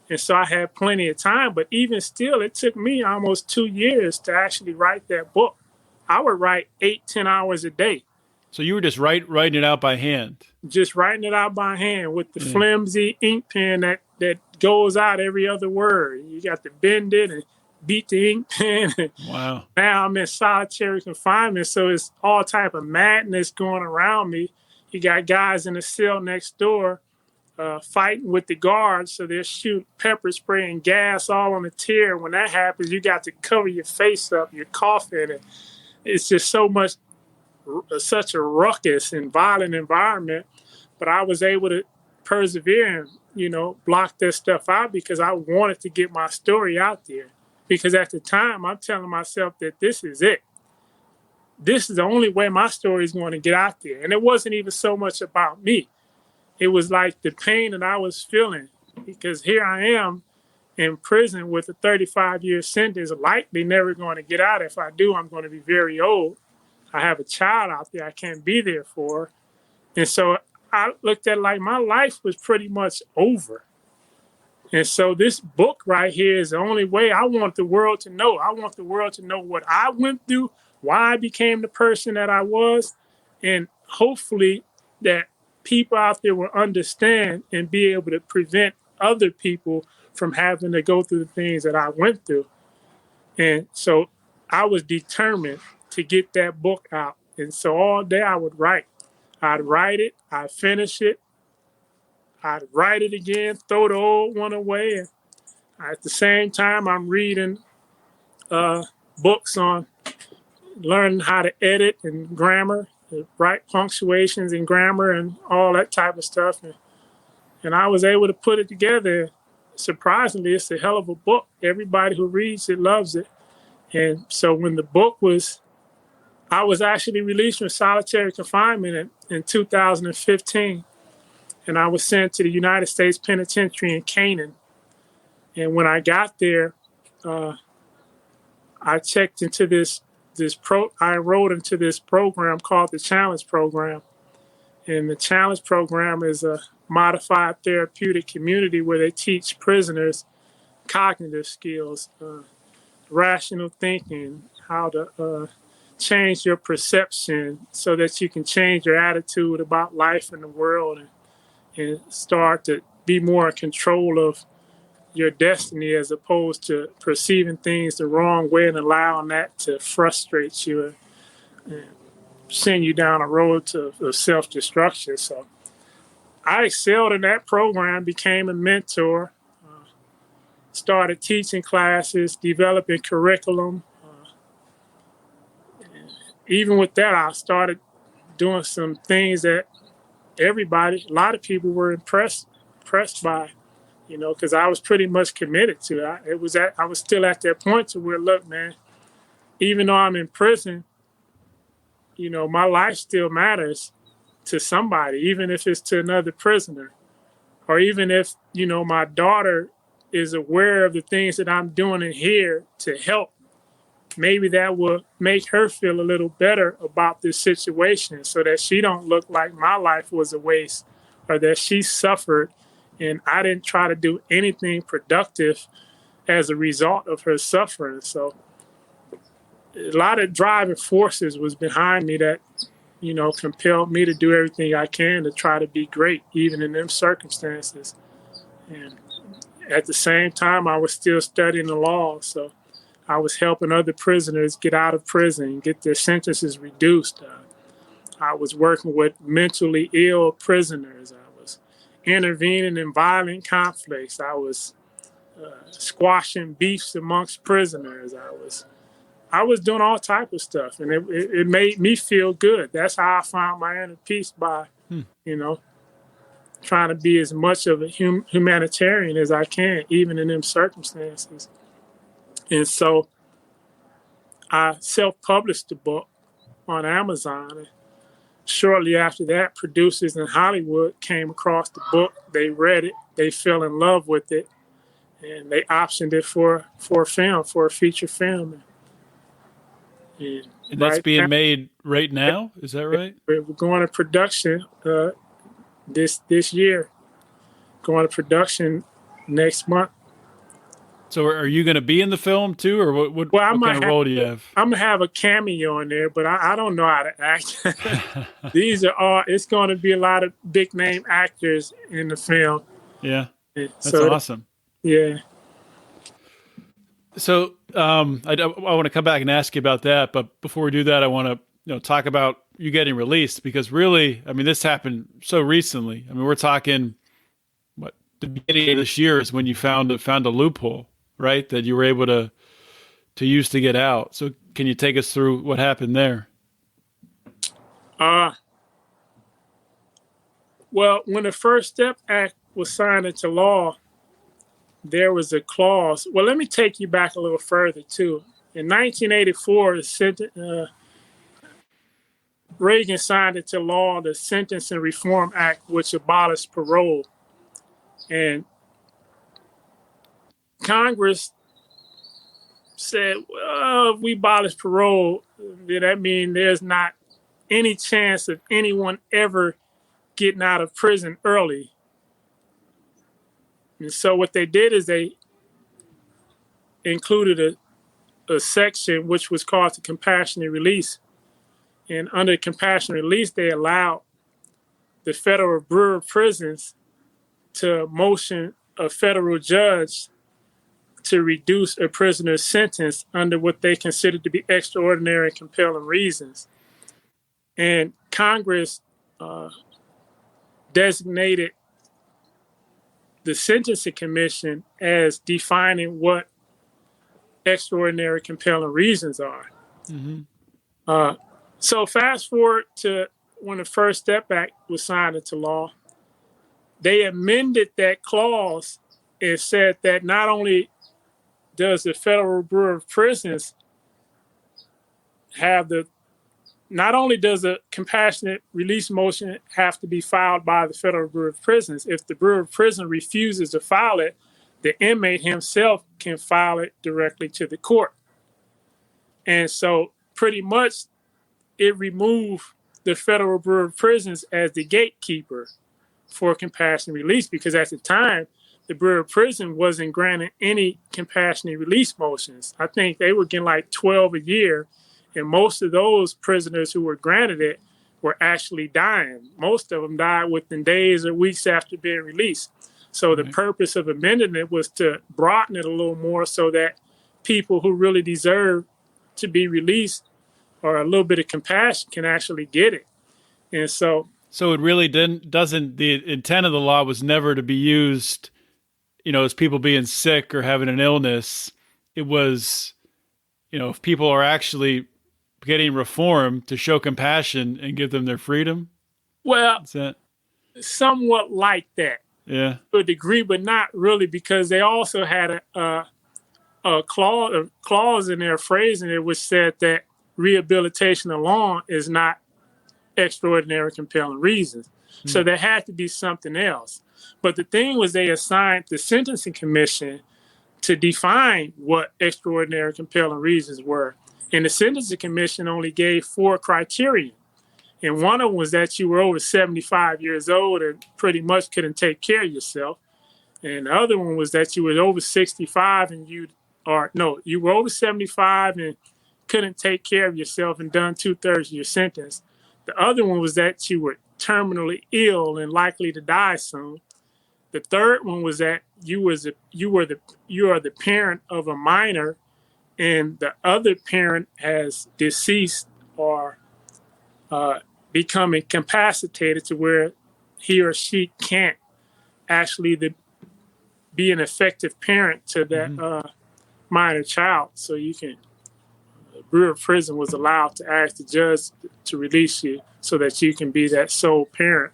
And so I had plenty of time, but even still, it took me almost 2 years to actually write that book. I would write 8-10 hours a day. So you were just writing it out by hand? Just writing it out by hand with the flimsy ink pen that goes out every other word. You got to bend it and beat the ink pen. Wow. Now I'm in solitary confinement, so it's all type of madness going around me. You got guys in the cell next door fighting with the guards, so they're shooting pepper spray and gas all on the tier. When that happens, you got to cover your face up, you're coughing, and it's just such a ruckus and violent environment. But I was able to persevere and, you know, block that stuff out because I wanted to get my story out there. Because at the time, I'm telling myself that this is it. This is the only way my story is going to get out there. And it wasn't even so much about me. It was like the pain that I was feeling, because here I am in prison with a 35-year sentence, likely never going to get out. If I do, I'm going to be very old. I have a child out there I can't be there for. And so I looked at it like my life was pretty much over. And so this book right here is the only way I want the world to know. I want the world to know what I went through, why I became the person that I was, and hopefully that people out there will understand and be able to prevent other people from having to go through the things that I went through. And so I was determined to get that book out. And so all day I would write. I'd write it, I'd finish it, I'd write it again, throw the old one away. And at the same time, I'm reading books on learning how to edit and grammar, write punctuations and grammar and all that type of stuff. And I was able to put it together. Surprisingly, it's a hell of a book. Everybody who reads it loves it. And so when the book was, I was actually released from solitary confinement in 2015. And I was sent to the United States Penitentiary in Canaan. And when I got there, I checked into I enrolled into this program called the Challenge Program. And the Challenge Program is a modified therapeutic community where they teach prisoners cognitive skills, rational thinking, how to change your perception so that you can change your attitude about life and the world and start to be more in control of your destiny as opposed to perceiving things the wrong way and allowing that to frustrate you and send you down a road of self-destruction. So I excelled in that program, became a mentor, started teaching classes, developing curriculum. Even with that, I started doing some things that a lot of people were impressed by, because I was pretty much committed to it. I was still at that point to where, look, man, even though I'm in prison, my life still matters to somebody, even if it's to another prisoner, or even if, my daughter is aware of the things that I'm doing in here to help. Maybe that will make her feel a little better about this situation so that she don't look like my life was a waste or that she suffered and I didn't try to do anything productive as a result of her suffering. So a lot of driving forces was behind me that, compelled me to do everything I can to try to be great, even in them circumstances. And at the same time, I was still studying the law. So I was helping other prisoners get out of prison, get their sentences reduced. I was working with mentally ill prisoners. I was intervening in violent conflicts. I was squashing beefs amongst prisoners. I was doing all type of stuff, and it made me feel good. That's how I found my inner peace by, trying to be as much of a humanitarian as I can, even in them circumstances. And so I self-published the book on Amazon. And shortly after that, producers in Hollywood came across the book. They read it. They fell in love with it. And they optioned it for a film, for a feature film. And that's being made right now? Is that right? We're going to production this year. Going to production next month. So are you going to be in the film too, or what kind of role do you have? I'm going to have a cameo in there, but I don't know how to act. It's going to be a lot of big name actors in the film. Yeah, that's awesome. Yeah. So I want to come back and ask you about that, but before we do that, I want to talk about you getting released, because really, this happened so recently. We're talking the beginning of this year is when you found a loophole, right? That you were able to use to get out. So can you take us through what happened there? Well, when the First Step Act was signed into law, there was a clause. Well, let me take you back a little further too. In 1984, Reagan signed into law the Sentencing Reform Act, which abolished parole. And Congress said, well, if we abolish parole, then that means there's not any chance of anyone ever getting out of prison early. And so what they did is they included a section which was called the compassionate release. And under compassionate release, they allowed the Federal Bureau of Prisons to motion a federal judge to reduce a prisoner's sentence under what they considered to be extraordinary and compelling reasons. And Congress designated the Sentencing Commission as defining what extraordinary compelling reasons are. Mm-hmm. So fast forward to when the First Step Act was signed into law, they amended that clause and said that not only does the Federal Bureau of Prisons not only does a compassionate release motion have to be filed by the Federal Bureau of Prisons, if the Bureau of Prisons refuses to file it, the inmate himself can file it directly to the court. And so pretty much it removed the Federal Bureau of Prisons as the gatekeeper for compassionate release, because at the time, the Bureau of Prisons wasn't granting any compassionate release motions. I think they were getting like 12 a year, and most of those prisoners who were granted it were actually dying. Most of them died within days or weeks after being released. So the purpose of amending it was to broaden it a little more so that people who really deserve to be released or a little bit of compassion can actually get it. And so it really doesn't, the intent of the law was never to be used, as people being sick or having an illness. It was, if people are actually getting reform, to show compassion and give them their freedom. Well, somewhat like that. Yeah. To a degree, but not really, because they also had a clause in their phrasing it which said that rehabilitation alone is not extraordinary compelling reasons. So there had to be something else. But the thing was, they assigned the Sentencing Commission to define what extraordinary compelling reasons were. And the Sentencing Commission only gave 4 criteria. And one of them was that you were over 75 years old and pretty much couldn't take care of yourself. And the other one was that you were over 65 and you were over 75 and couldn't take care of yourself and done 2/3 of your sentence. The other one was that you were terminally ill and likely to die soon. The third one was that you are the parent of a minor and the other parent has deceased or become incapacitated to where he or she can't actually be an effective parent to that minor child. So the Bureau of Prison was allowed to ask the judge to release you so that you can be that sole parent.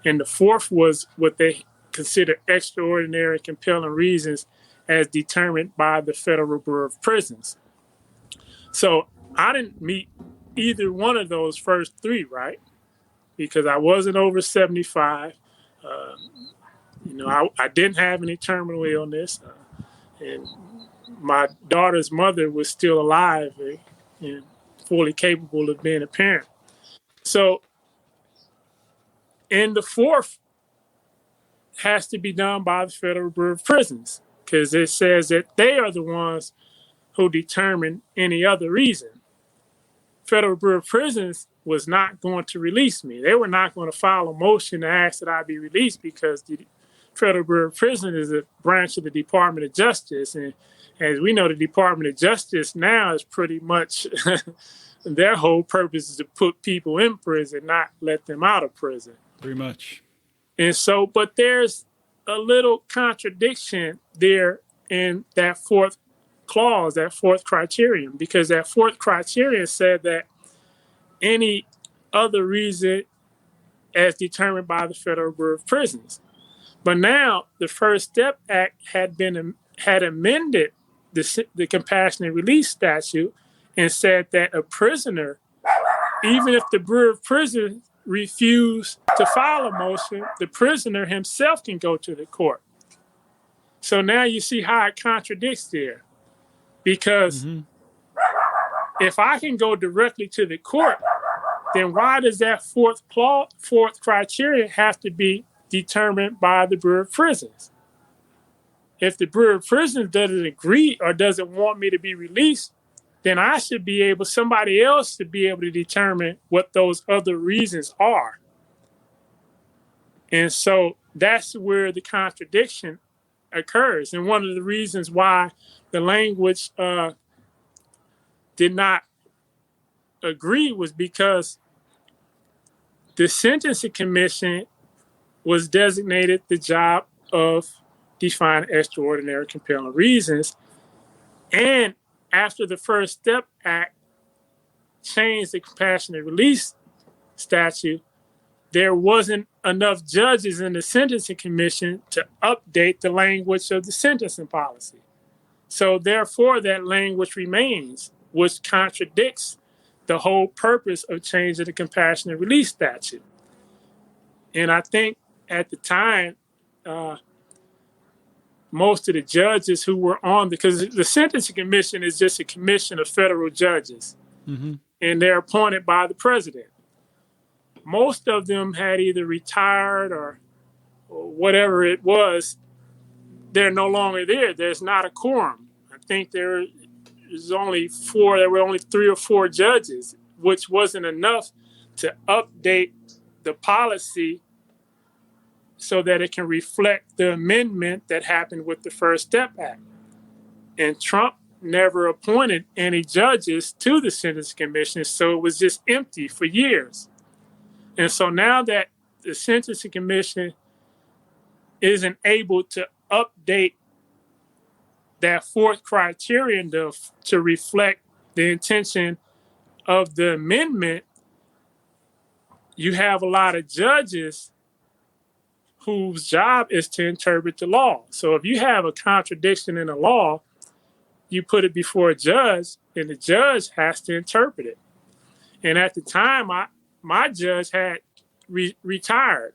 And the fourth was what they consider extraordinary compelling reasons as determined by the Federal Bureau of Prisons. So I didn't meet either one of those first 3, right? Because I wasn't over 75. I didn't have any terminal illness. And my daughter's mother was still alive and fully capable of being a parent. So, and the fourth has to be done by the Federal Bureau of Prisons, because it says that they are the ones who determine any other reason. Federal Bureau of Prisons was not going to release me. They were not going to file a motion to ask that I be released, because the Federal Bureau of Prisons is a branch of the Department of Justice. And as we know, the Department of Justice now is pretty much their whole purpose is to put people in prison, not let them out of prison. Pretty much. And so, but there's a little contradiction there in that fourth clause, that fourth criterion, because that fourth criterion said that any other reason as determined by the Federal Bureau of Prisons. But now the First Step Act had amended the compassionate release statute and said that a prisoner, even if the Bureau of Prisons refused to file a motion, the prisoner himself can go to the court. So now you see how it contradicts there. Because if I can go directly to the court, then why does that fourth criteria have to be determined by the Bureau of Prisons? If the Bureau of Prisons doesn't agree or doesn't want me to be released, then somebody else should be able to determine what those other reasons are. And so that's where the contradiction occurs. And one of the reasons why the language did not agree was because the Sentencing Commission was designated the job of defining extraordinary compelling reasons. And after the First Step Act changed the compassionate release statute, there wasn't enough judges in the Sentencing Commission to update the language of the sentencing policy. So therefore, that language remains, which contradicts the whole purpose of changing the compassionate release statute. And I think at the time, most of the judges who were on, because the Sentencing Commission is just a commission of federal judges, and they're appointed by the president. Most of them had either retired or whatever it was. They're no longer there. There's not a quorum. I think there were only 3 or 4 judges, which wasn't enough to update the policy so that it can reflect the amendment that happened with the First Step Act. And Trump never appointed any judges to the Sentencing Commission, so it was just empty for years. And so now that the Sentencing Commission isn't able to update that 4th criterion to reflect the intention of the amendment, you have a lot of judges whose job is to interpret the law. So if you have a contradiction in the law, you put it before a judge, and the judge has to interpret it. And at the time, my judge had retired.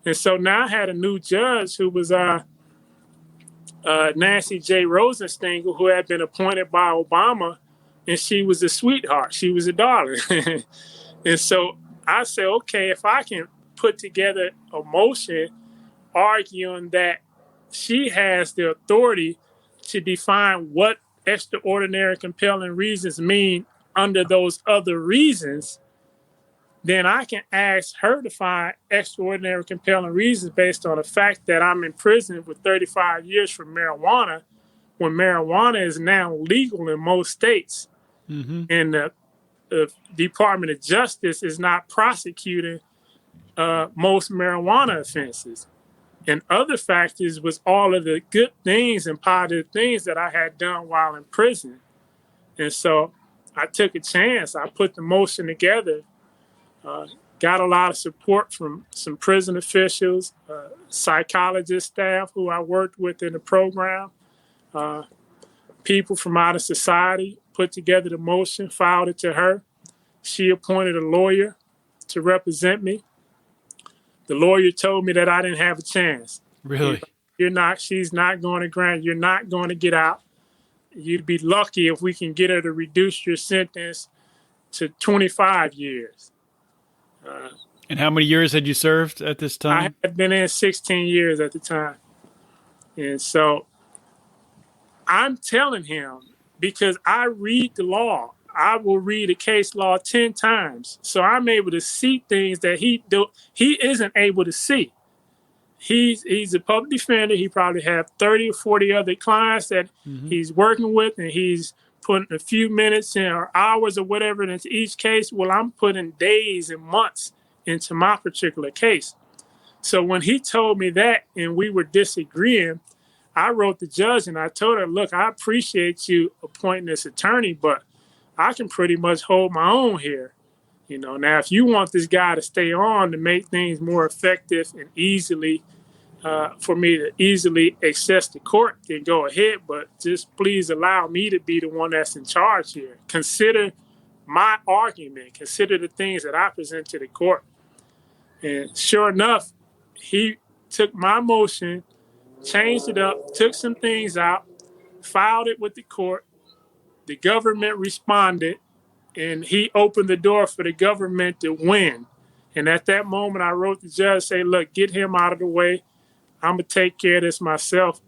And so now I had a new judge who was Nancy J. Rosenstengel, who had been appointed by Obama, and she was a sweetheart. She was a darling. And so I said, okay, if I can put together a motion arguing that she has the authority to define what extraordinary compelling reasons mean under those other reasons, then I can ask her to find extraordinary compelling reasons based on the fact that I'm in prison for 35 years for marijuana, when marijuana is now legal in most states. And the Department of Justice is not prosecuting most marijuana offenses. And other factors was all of the good things and positive things that I had done while in prison. And so I took a chance. I put the motion together, got a lot of support from some prison officials, psychologist staff who I worked with in the program, people from out of society, put together the motion, filed it to her. She appointed a lawyer to represent me. The lawyer told me that I didn't have a chance. Really? She's not going to grant, you're not going to get out. You'd be lucky if we can get her to reduce your sentence to 25 years. And how many years had you served at this time? I had been in 16 years at the time. And so I'm telling him, because I read the law, I will read a case law 10 times. So I'm able to see things that he isn't able to see. He's a public defender. He probably have 30 or 40 other clients that he's working with, and he's putting a few minutes in or hours or whatever into each case. Well, I'm putting days and months into my particular case. So when he told me that and we were disagreeing, I wrote the judge and I told her, look, I appreciate you appointing this attorney, but I can pretty much hold my own here. You know, now, if you want this guy to stay on to make things more effective and easily, for me to easily access the court, then go ahead. But just please allow me to be the one that's in charge here. Consider my argument. Consider the things that I present to the court. And sure enough, he took my motion, changed it up, took some things out, filed it with the court. The government responded, and he opened the door for the government to win. And at that moment, I wrote the judge, say, look, get him out of the way. I'm going to take care of this myself.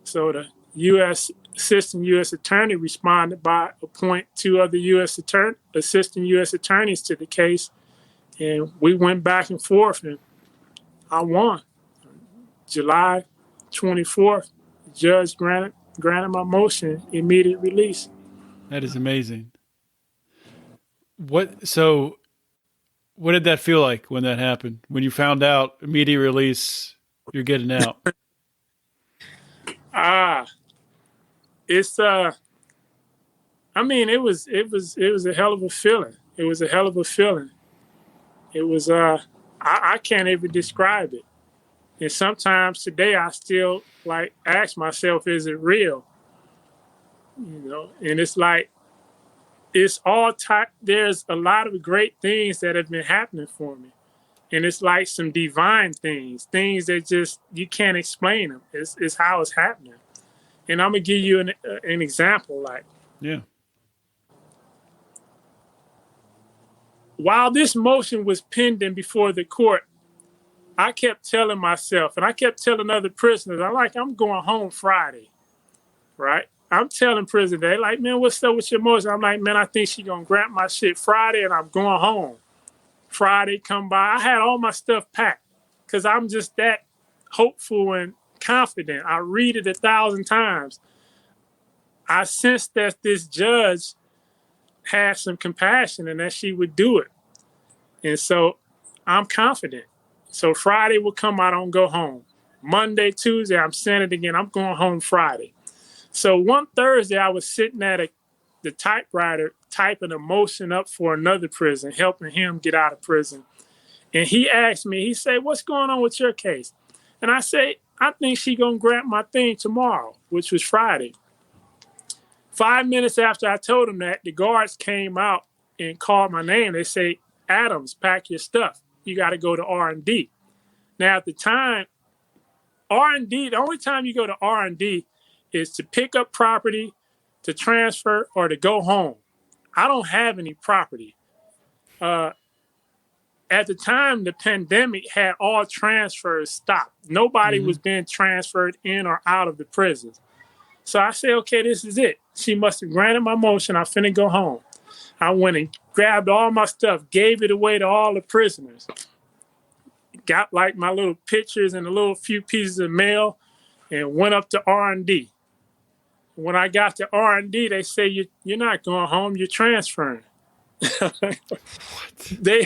So the assistant U.S. attorney responded by appointing 2 other assistant U.S. attorneys to the case, and we went back and forth, and I won. July 24th, the judge granted my motion, immediate release. That is amazing. So what did that feel like when that happened? When you found out immediate release, you're getting out? It's I mean, it was a hell of a feeling. It was a hell of a feeling. It was I can't even describe it. And sometimes today I still like ask myself, is it real? You know, and it's like it's all there's a lot of great things that have been happening for me. And it's like some divine things that just you can't explain them. It's how it's happening. And I'm gonna give you an example. Like, yeah, while this motion was pending before the court, I kept telling myself, and I kept telling other prisoners, I'm going home Friday, right? I'm telling prisoners, they like, man, what's up with your motion? I'm like, man, I think she gonna grant my shit Friday, and I'm going home. Friday come by, I had all my stuff packed because I'm just that hopeful and confident. I read it 1,000 times. I sensed that this judge had some compassion and that she would do it. And so I'm confident. So Friday will come, I don't go home. Monday, Tuesday, I'm saying it again, I'm going home Friday. So one Thursday, I was sitting at the typewriter typing a motion up for another prison, helping him get out of prison. And he asked me, he said, what's going on with your case? And I said, I think she gonna grant my thing tomorrow, which was Friday. 5 minutes after I told him that, the guards came out and called my name. They say, Adams, pack your stuff. You got to go to R&D. Now, at the time, R&D, the only time you go to R&D is to pick up property, to transfer, or to go home. I don't have any property. At the time, the pandemic had all transfers stopped. Nobody was being transferred in or out of the prisons. So I said, okay, this is it. She must have granted my motion. I finna go home. I went and grabbed all my stuff, gave it away to all the prisoners. Got like my little pictures and a little few pieces of mail and went up to R&D. When I got to R&D, they say, you're not going home, you're transferring. They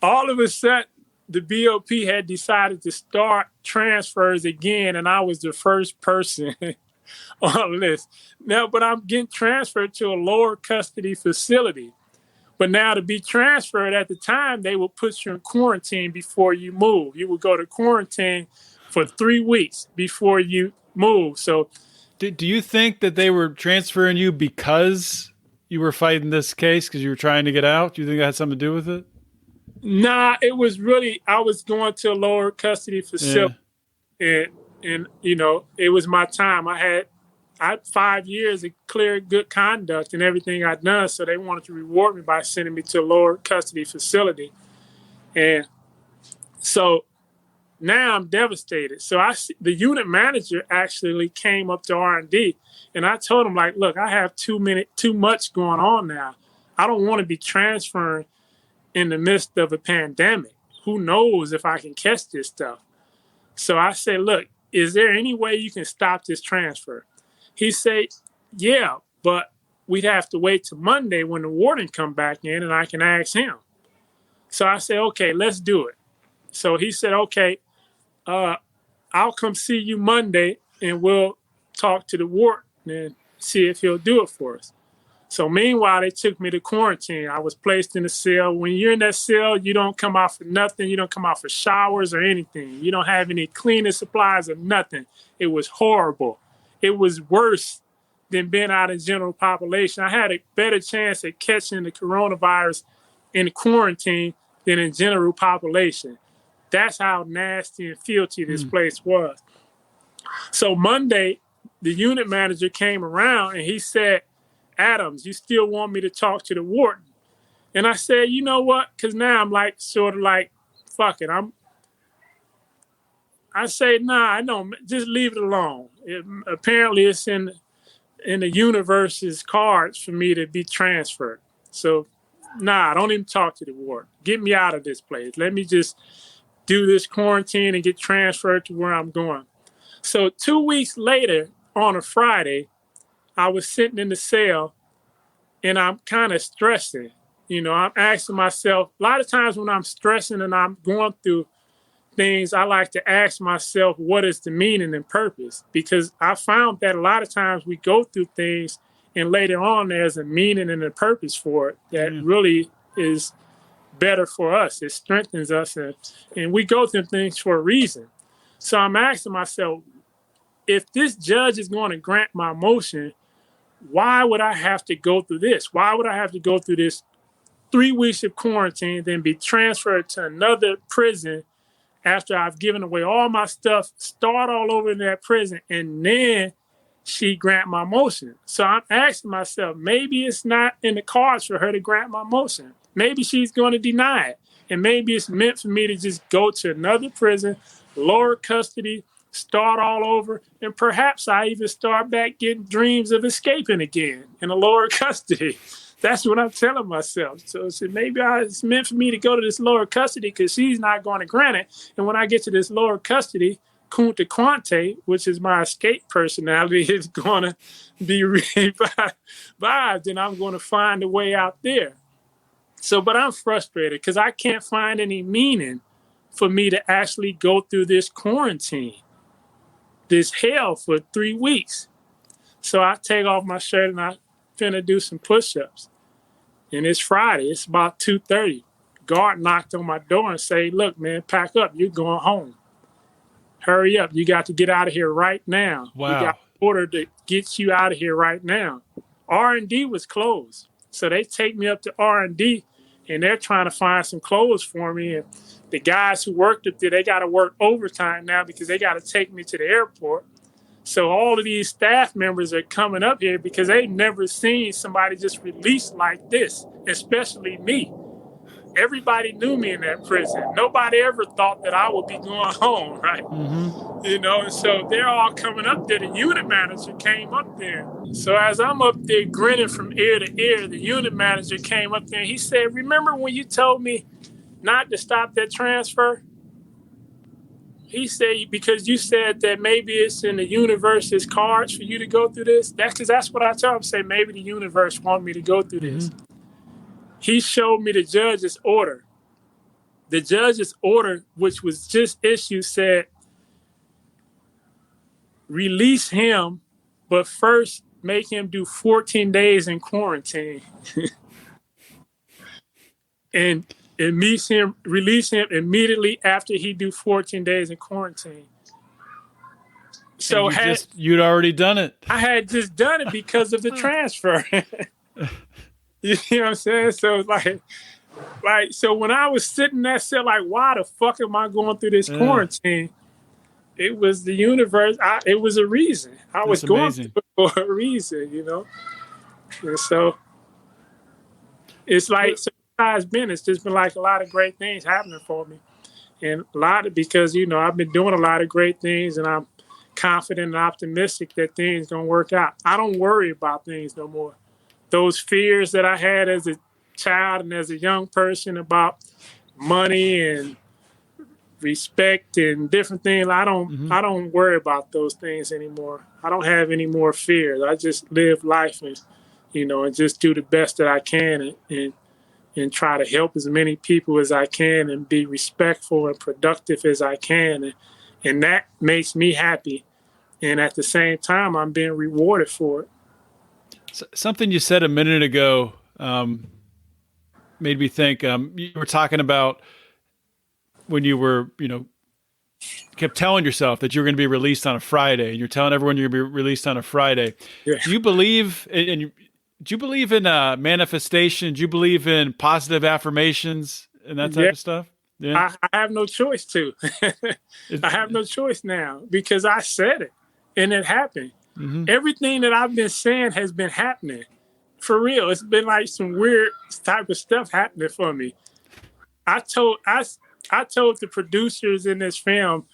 all of a sudden, the BOP had decided to start transfers again, and I was the first person on the list. Now, but I'm getting transferred to a lower custody facility. But now to be transferred at the time, they would put you in quarantine before you move. You would go to quarantine for 3 weeks before you move. So do you think that they were transferring you because you were fighting this case because you were trying to get out? Do you think that had something to do with it? Nah, it was really, I was going to a lower custody facility. Yeah. And you know, it was my time. I had 5 years of clear good conduct and everything I'd done. So they wanted to reward me by sending me to a lower custody facility. And so now I'm devastated. So the unit manager actually came up to R&D, and I told him, like, look, I have too much going on now. I don't want to be transferring in the midst of a pandemic. Who knows if I can catch this stuff? So I said, look, is there any way you can stop this transfer? He said, yeah, but we'd have to wait till Monday when the warden come back in and I can ask him. So I said, okay, let's do it. So he said, okay, I'll come see you Monday and we'll talk to the warden and see if he'll do it for us. So meanwhile, they took me to quarantine. I was placed in a cell. When you're in that cell, you don't come out for nothing. You don't come out for showers or anything. You don't have any cleaning supplies or nothing. It was horrible. It was worse than being out in general population. I had a better chance at catching the coronavirus in quarantine than in general population. That's how nasty and filthy this place was. So Monday, the unit manager came around and he said, Adams, you still want me to talk to the warden? And I said, you know what? Because now I'm like, sort of like, fuck it. I say, nah, I don't. Just leave it alone. Apparently, it's in the universe's cards for me to be transferred. So, nah, don't even talk to the ward. Get me out of this place. Let me just do this quarantine and get transferred to where I'm going. So 2 weeks later, on a Friday, I was sitting in the cell and I'm kind of stressing. I'm asking myself, a lot of times when I'm stressing and I'm going through things, I like to ask myself, what is the meaning and purpose? Because I found that a lot of times we go through things and later on there's a meaning and a purpose for it that really is better for us. It strengthens us, and we go through things for a reason. So I'm asking myself, if this judge is going to grant my motion, why would I have to go through this? Why would I have to go through this 3 weeks of quarantine, then be transferred to another prison after I've given away all my stuff, start all over in that prison, and then she grant my motion? So I'm asking myself, maybe it's not in the cards for her to grant my motion. Maybe she's going to deny it. And maybe it's meant for me to just go to another prison, lower custody, start all over, and perhaps I even start back getting dreams of escaping again in a lower custody. That's what I'm telling myself. So maybe it's meant for me to go to this lower custody because she's not going to grant it. And when I get to this lower custody, Quawntay Quawntay, which is my escape personality, is going to be revived, and I'm going to find a way out there. So, but I'm frustrated because I can't find any meaning for me to actually go through this quarantine, this hell for 3 weeks. So I take off my shirt and I finna do some push-ups. And it's Friday. It's about 2:30. Guard knocked on my door and say, look, man, pack up. You're going home. Hurry up. You got to get out of here right now. Wow. We got order to get you out of here right now. R&D was closed. So they take me up to R&D and they're trying to find some clothes for me. And the guys who worked up there, they got to work overtime now because they got to take me to the airport. So all of these staff members are coming up here because they've never seen somebody just released like this, especially me. Everybody knew me in that prison. Nobody ever thought that I would be going home, right? Mm-hmm. And so they're all coming up there. The unit manager came up there. So as I'm up there grinning from ear to ear, the unit manager came up there and he said, remember when you told me not to stop that transfer? He said, because you said that maybe it's in the universe's cards for you to go through this. That's what I tell him. Say, maybe the universe want me to go through this. He showed me the judge's order. The judge's order, which was just issued, said, release him, but first make him do 14 days in quarantine. And release him immediately after he do 14 days in quarantine. So you'd already done it. I had just done it because of the transfer. You know what I'm saying? So like, so when I was sitting in that cell, like, why the fuck am I going through this quarantine? It was the universe. It was a reason. I was going through it for a reason, And so it's like, it's just been like a lot of great things happening for me. And because, I've been doing a lot of great things and I'm confident and optimistic that things going to work out. I don't worry about things no more. Those fears that I had as a child and as a young person about money and respect and different things, I don't worry about those things anymore. I don't have any more fears. I just live life and, and just do the best that I can and try to help as many people as I can and be respectful and productive as I can. And that makes me happy. And at the same time, I'm being rewarded for it. Something you said a minute ago made me think. You were talking about when you were, kept telling yourself that you were going to be released on a Friday, and you're telling everyone you're going to be released on a Friday. Yeah. Do you believe do you believe in manifestation? Do you believe in positive affirmations and that type of stuff? Yeah. I have no choice to. I have no choice now because I said it and it happened. Mm-hmm. Everything that I've been saying has been happening. For real. It's been like some weird type of stuff happening for me. I told the producers in this film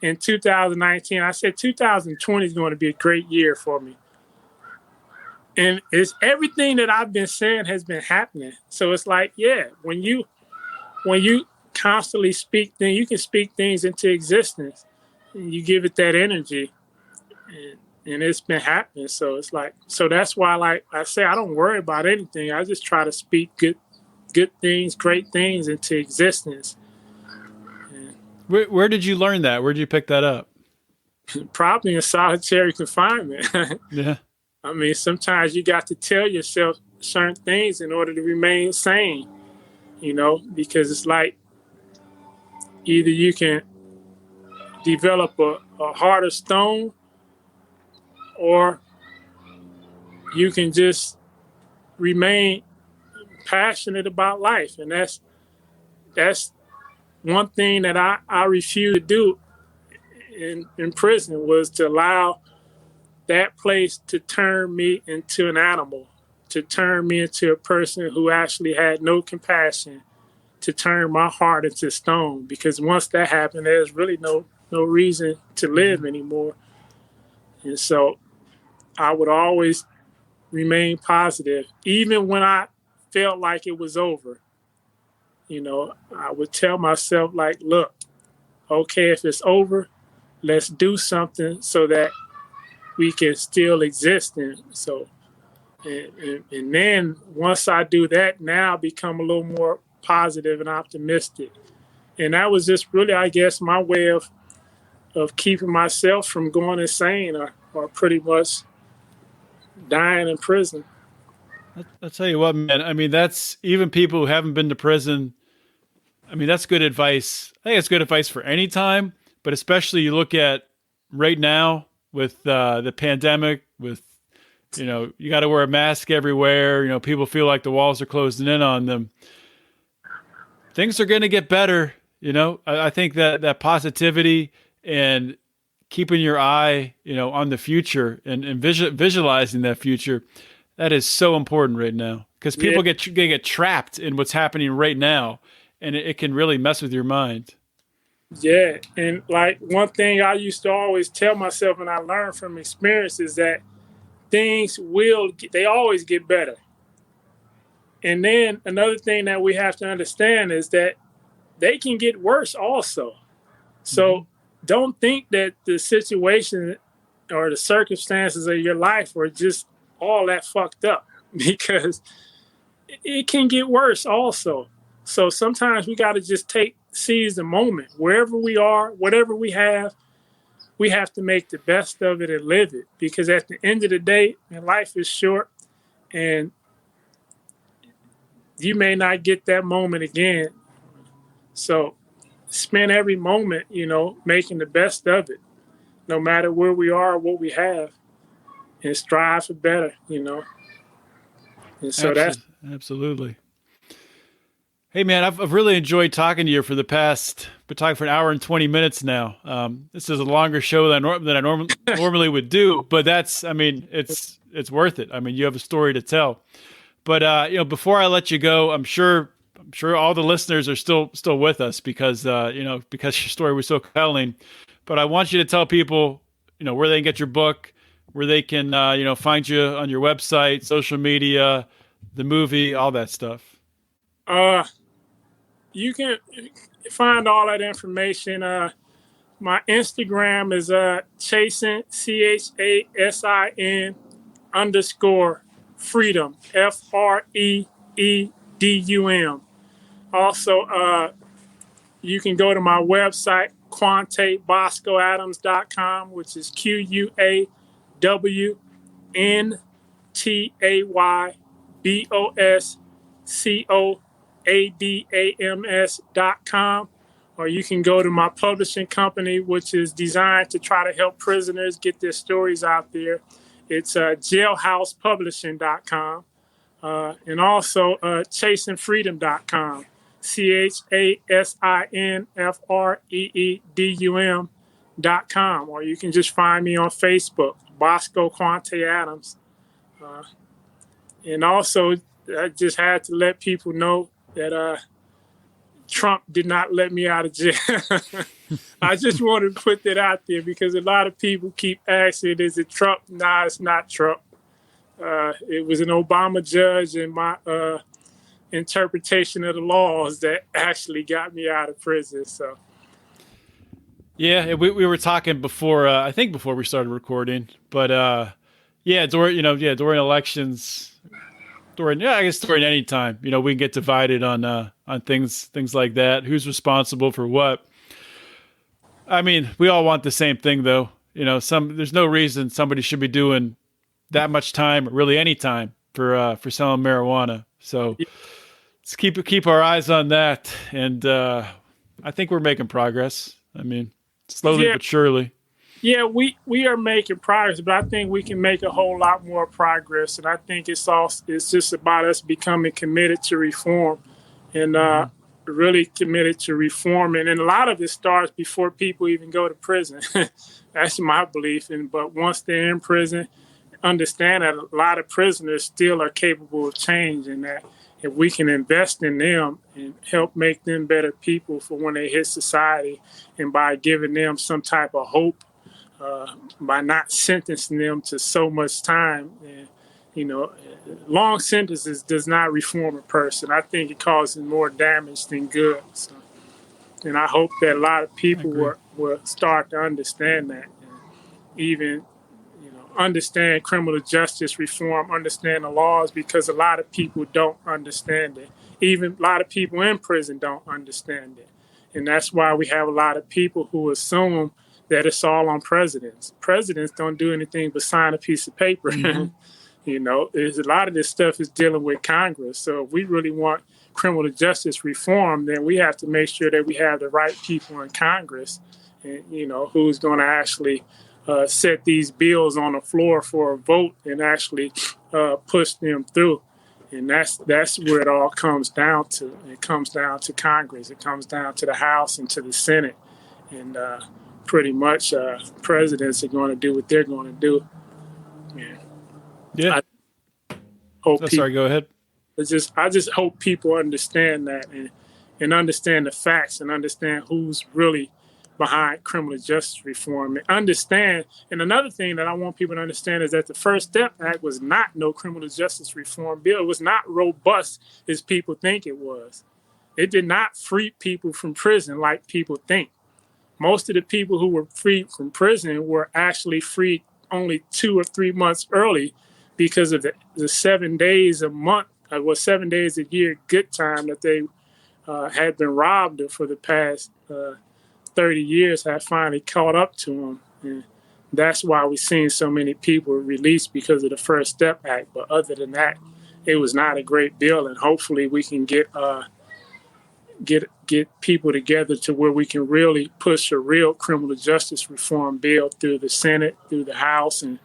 in 2019. I said 2020 is going to be a great year for me. And it's everything that I've been saying has been happening. So it's like, yeah, when you constantly speak things, you can speak things into existence. And you give it that energy, and it's been happening. So it's like, so that's why, like I say, I don't worry about anything. I just try to speak good things, great things into existence. Where did you learn that? Where did you pick that up? Probably in solitary confinement. Yeah. I mean, sometimes you got to tell yourself certain things in order to remain sane, because it's like either you can develop a heart of stone, or you can just remain passionate about life. And that's one thing that I refused to do in prison, was to allow that place to turn me into an animal, to turn me into a person who actually had no compassion, to turn my heart into stone. Because once that happened, there's really no reason to live anymore. And so I would always remain positive, even when I felt like it was over. I would tell myself, like, look, okay, if it's over, let's do something so that we can still exist. And so, and then once I do that, now I become a little more positive and optimistic. And that was just really, I guess, my way of keeping myself from going insane or pretty much dying in prison. I'll tell you what, man. I mean, that's even people who haven't been to prison. I mean, that's good advice. I think it's good advice for any time, but especially you look at right now with the pandemic, with, you got to wear a mask everywhere. People feel like the walls are closing in on them. Things are going to get better. I think that positivity and keeping your eye, on the future and visualizing that future, that is so important right now, because people get trapped in what's happening right now, and it can really mess with your mind. Yeah, and like one thing I used to always tell myself, and I learned from experience, is that things they always get better. And then another thing that we have to understand is that they can get worse also. So don't think that the situation or the circumstances of your life are just all that fucked up, because it can get worse also. So sometimes we got to just seize the moment. Wherever we are, whatever we have to make the best of it and live it. Because at the end of the day, life is short, and you may not get that moment again. So spend every moment, making the best of it, no matter where we are or what we have, and strive for better, And so absolutely. Hey, man, I've really enjoyed talking to you for the past. Been talking for an hour and 20 minutes now. This is a longer show than I normally would do, but it's worth it. I mean, you have a story to tell. But before I let you go, I'm sure all the listeners are still with us because your story was so compelling. But I want you to tell people, where they can get your book, where they can find you on your website, social media, the movie, all that stuff. You can find all that information. My Instagram is Chasin, CHASIN _freedom, FREEDUM. Also, you can go to my website, Quawntay, BoscoAdams.com, which is QUAWNTAYBOSCOADAMS.com. Or you can go to my publishing company, which is designed to try to help prisoners get their stories out there. It's jailhousepublishing.com. And also chasinfreedom.com, CHASINFREEDUM.com. Or you can just find me on Facebook, Bosco Quawntay Adams. And also, I just had to let people know that Trump did not let me out of jail. I just wanted to put that out there because a lot of people keep asking, is it Trump? Nah, it's not Trump. It was an Obama judge and my interpretation of the laws that actually got me out of prison. So, yeah, we were talking before. I think before we started recording, but during elections, I guess during any time, we can get divided on things like that. Who's responsible for what? I mean, we all want the same thing, though. There's no reason somebody should be doing that much time, or really any time, for selling marijuana. So let's keep our eyes on that, and I think we're making progress. I mean, slowly but surely. Yeah, we are making progress, but I think we can make a whole lot more progress. And I think it's just about us becoming committed to reform and really committed to reform. And a lot of it starts before people even go to prison. That's my belief. But once they're in prison, understand that a lot of prisoners still are capable of change, and that if we can invest in them and help make them better people for when they hit society, and by giving them some type of hope, by not sentencing them to so much time. And, long sentences does not reform a person. I think it causes more damage than good. So, and I hope that a lot of people will start to understand that, and even understand criminal justice reform, understand the laws, because a lot of people don't understand it. Even a lot of people in prison don't understand it. And that's why we have a lot of people who assume that it's all on presidents. Presidents don't do anything but sign a piece of paper. Mm-hmm. There's a lot of this stuff is dealing with Congress. So if we really want criminal justice reform, then we have to make sure that we have the right people in Congress, and who's going to actually set these bills on the floor for a vote and actually push them through. And that's where it all comes down to. It comes down to Congress. It comes down to the House and to the Senate. And pretty much presidents are going to do what they're going to do. Yeah. Sorry, go ahead. I just hope people understand that and understand the facts and understand who's really behind criminal justice reform, and understand. And another thing that I want people to understand is that the First Step Act was not no criminal justice reform bill. It was not robust as people think it was. It did not free people from prison like people think. Most of the people who were freed from prison were actually freed only 2 or 3 months early because of the 7 days a month, 7 days a year good time that they had been robbed of for the past 30 years had finally caught up to them. And that's why we've seen so many people released, because of the First Step Act. But other than that, it was not a great bill. And hopefully we can get people together to where we can really push a real criminal justice reform bill through the Senate, through the House, and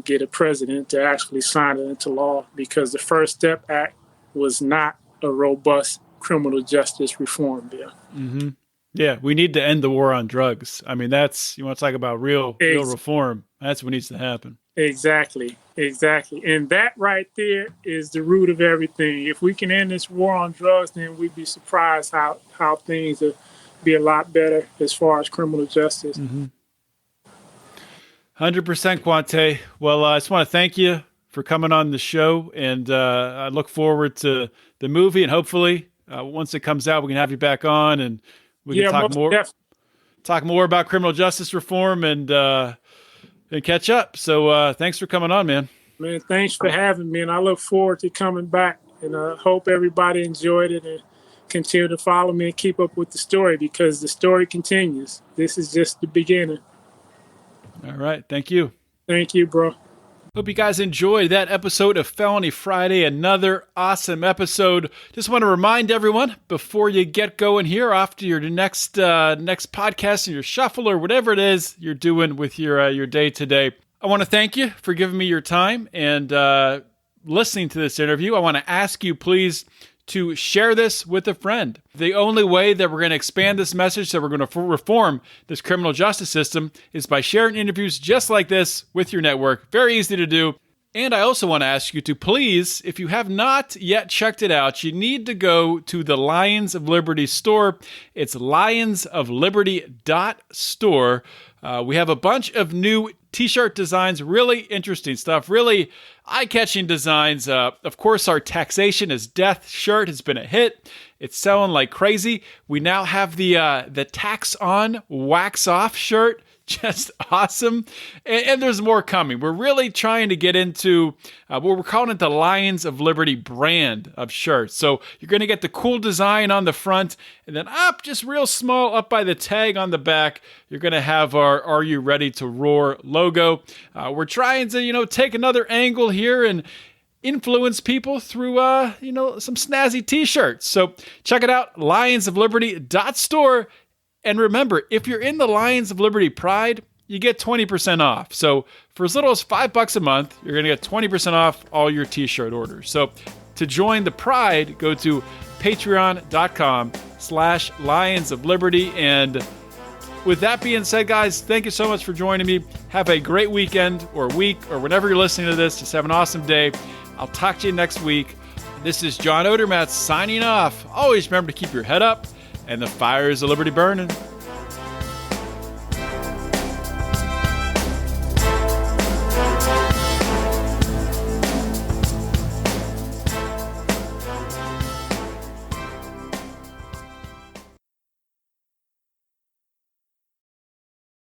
get a president to actually sign it into law, because the First Step Act was not a robust criminal justice reform bill. Mm-hmm. Yeah, we need to end the war on drugs. I mean, you want to talk about real reform. That's what needs to happen. Exactly. And that right there is the root of everything. If we can end this war on drugs, then we'd be surprised how things will be a lot better as far as criminal justice. Mm-hmm. 100% Quawntay. Well, I just want to thank you for coming on the show, and I look forward to the movie, and hopefully once it comes out, we can have you back on, and we can talk more about criminal justice reform and catch up. So thanks for coming on, man. Man, thanks for having me, and I look forward to coming back, and I hope everybody enjoyed it and continue to follow me and keep up with the story, because the story continues. This is just the beginning. All right. Thank you. Thank you, bro. Hope you guys enjoyed that episode of Felony Friday. Another awesome episode. Just want to remind everyone before you get going here, after your next podcast and your shuffle or whatever it is you're doing with your day today, I want to thank you for giving me your time and listening to this interview. I want to ask you, please, to share this with a friend. The only way that we're going to expand this message, that we're going to reform this criminal justice system, is by sharing interviews just like this with your network. Very easy to do. And I also want to ask you to please, if you have not yet checked it out, you need to go to the Lions of Liberty store. It's lionsofliberty.store. We have a bunch of new t-shirt designs, really interesting stuff, really eye-catching designs. Of course, our Taxation is Death shirt has been a hit. It's selling like crazy. We now have the Tax On, Wax Off shirt. Just awesome. And there's more coming. We're really trying to get into what we're calling it the Lions of Liberty brand of shirts. So you're going to get the cool design on the front, and then up, just real small, up by the tag on the back, you're going to have our Are You Ready to Roar logo. We're trying to, take another angle here and influence people through, some snazzy t-shirts. So check it out, lionsofliberty.store. And remember, if you're in the Lions of Liberty Pride, you get 20% off. So for as little as $5 a month, you're going to get 20% off all your t-shirt orders. So to join the Pride, go to patreon.com/Lions of Liberty. And with that being said, guys, thank you so much for joining me. Have a great weekend or week or whenever you're listening to this. Just have an awesome day. I'll talk to you next week. This is John Odermatt signing off. Always remember to keep your head up and the fires of liberty burning.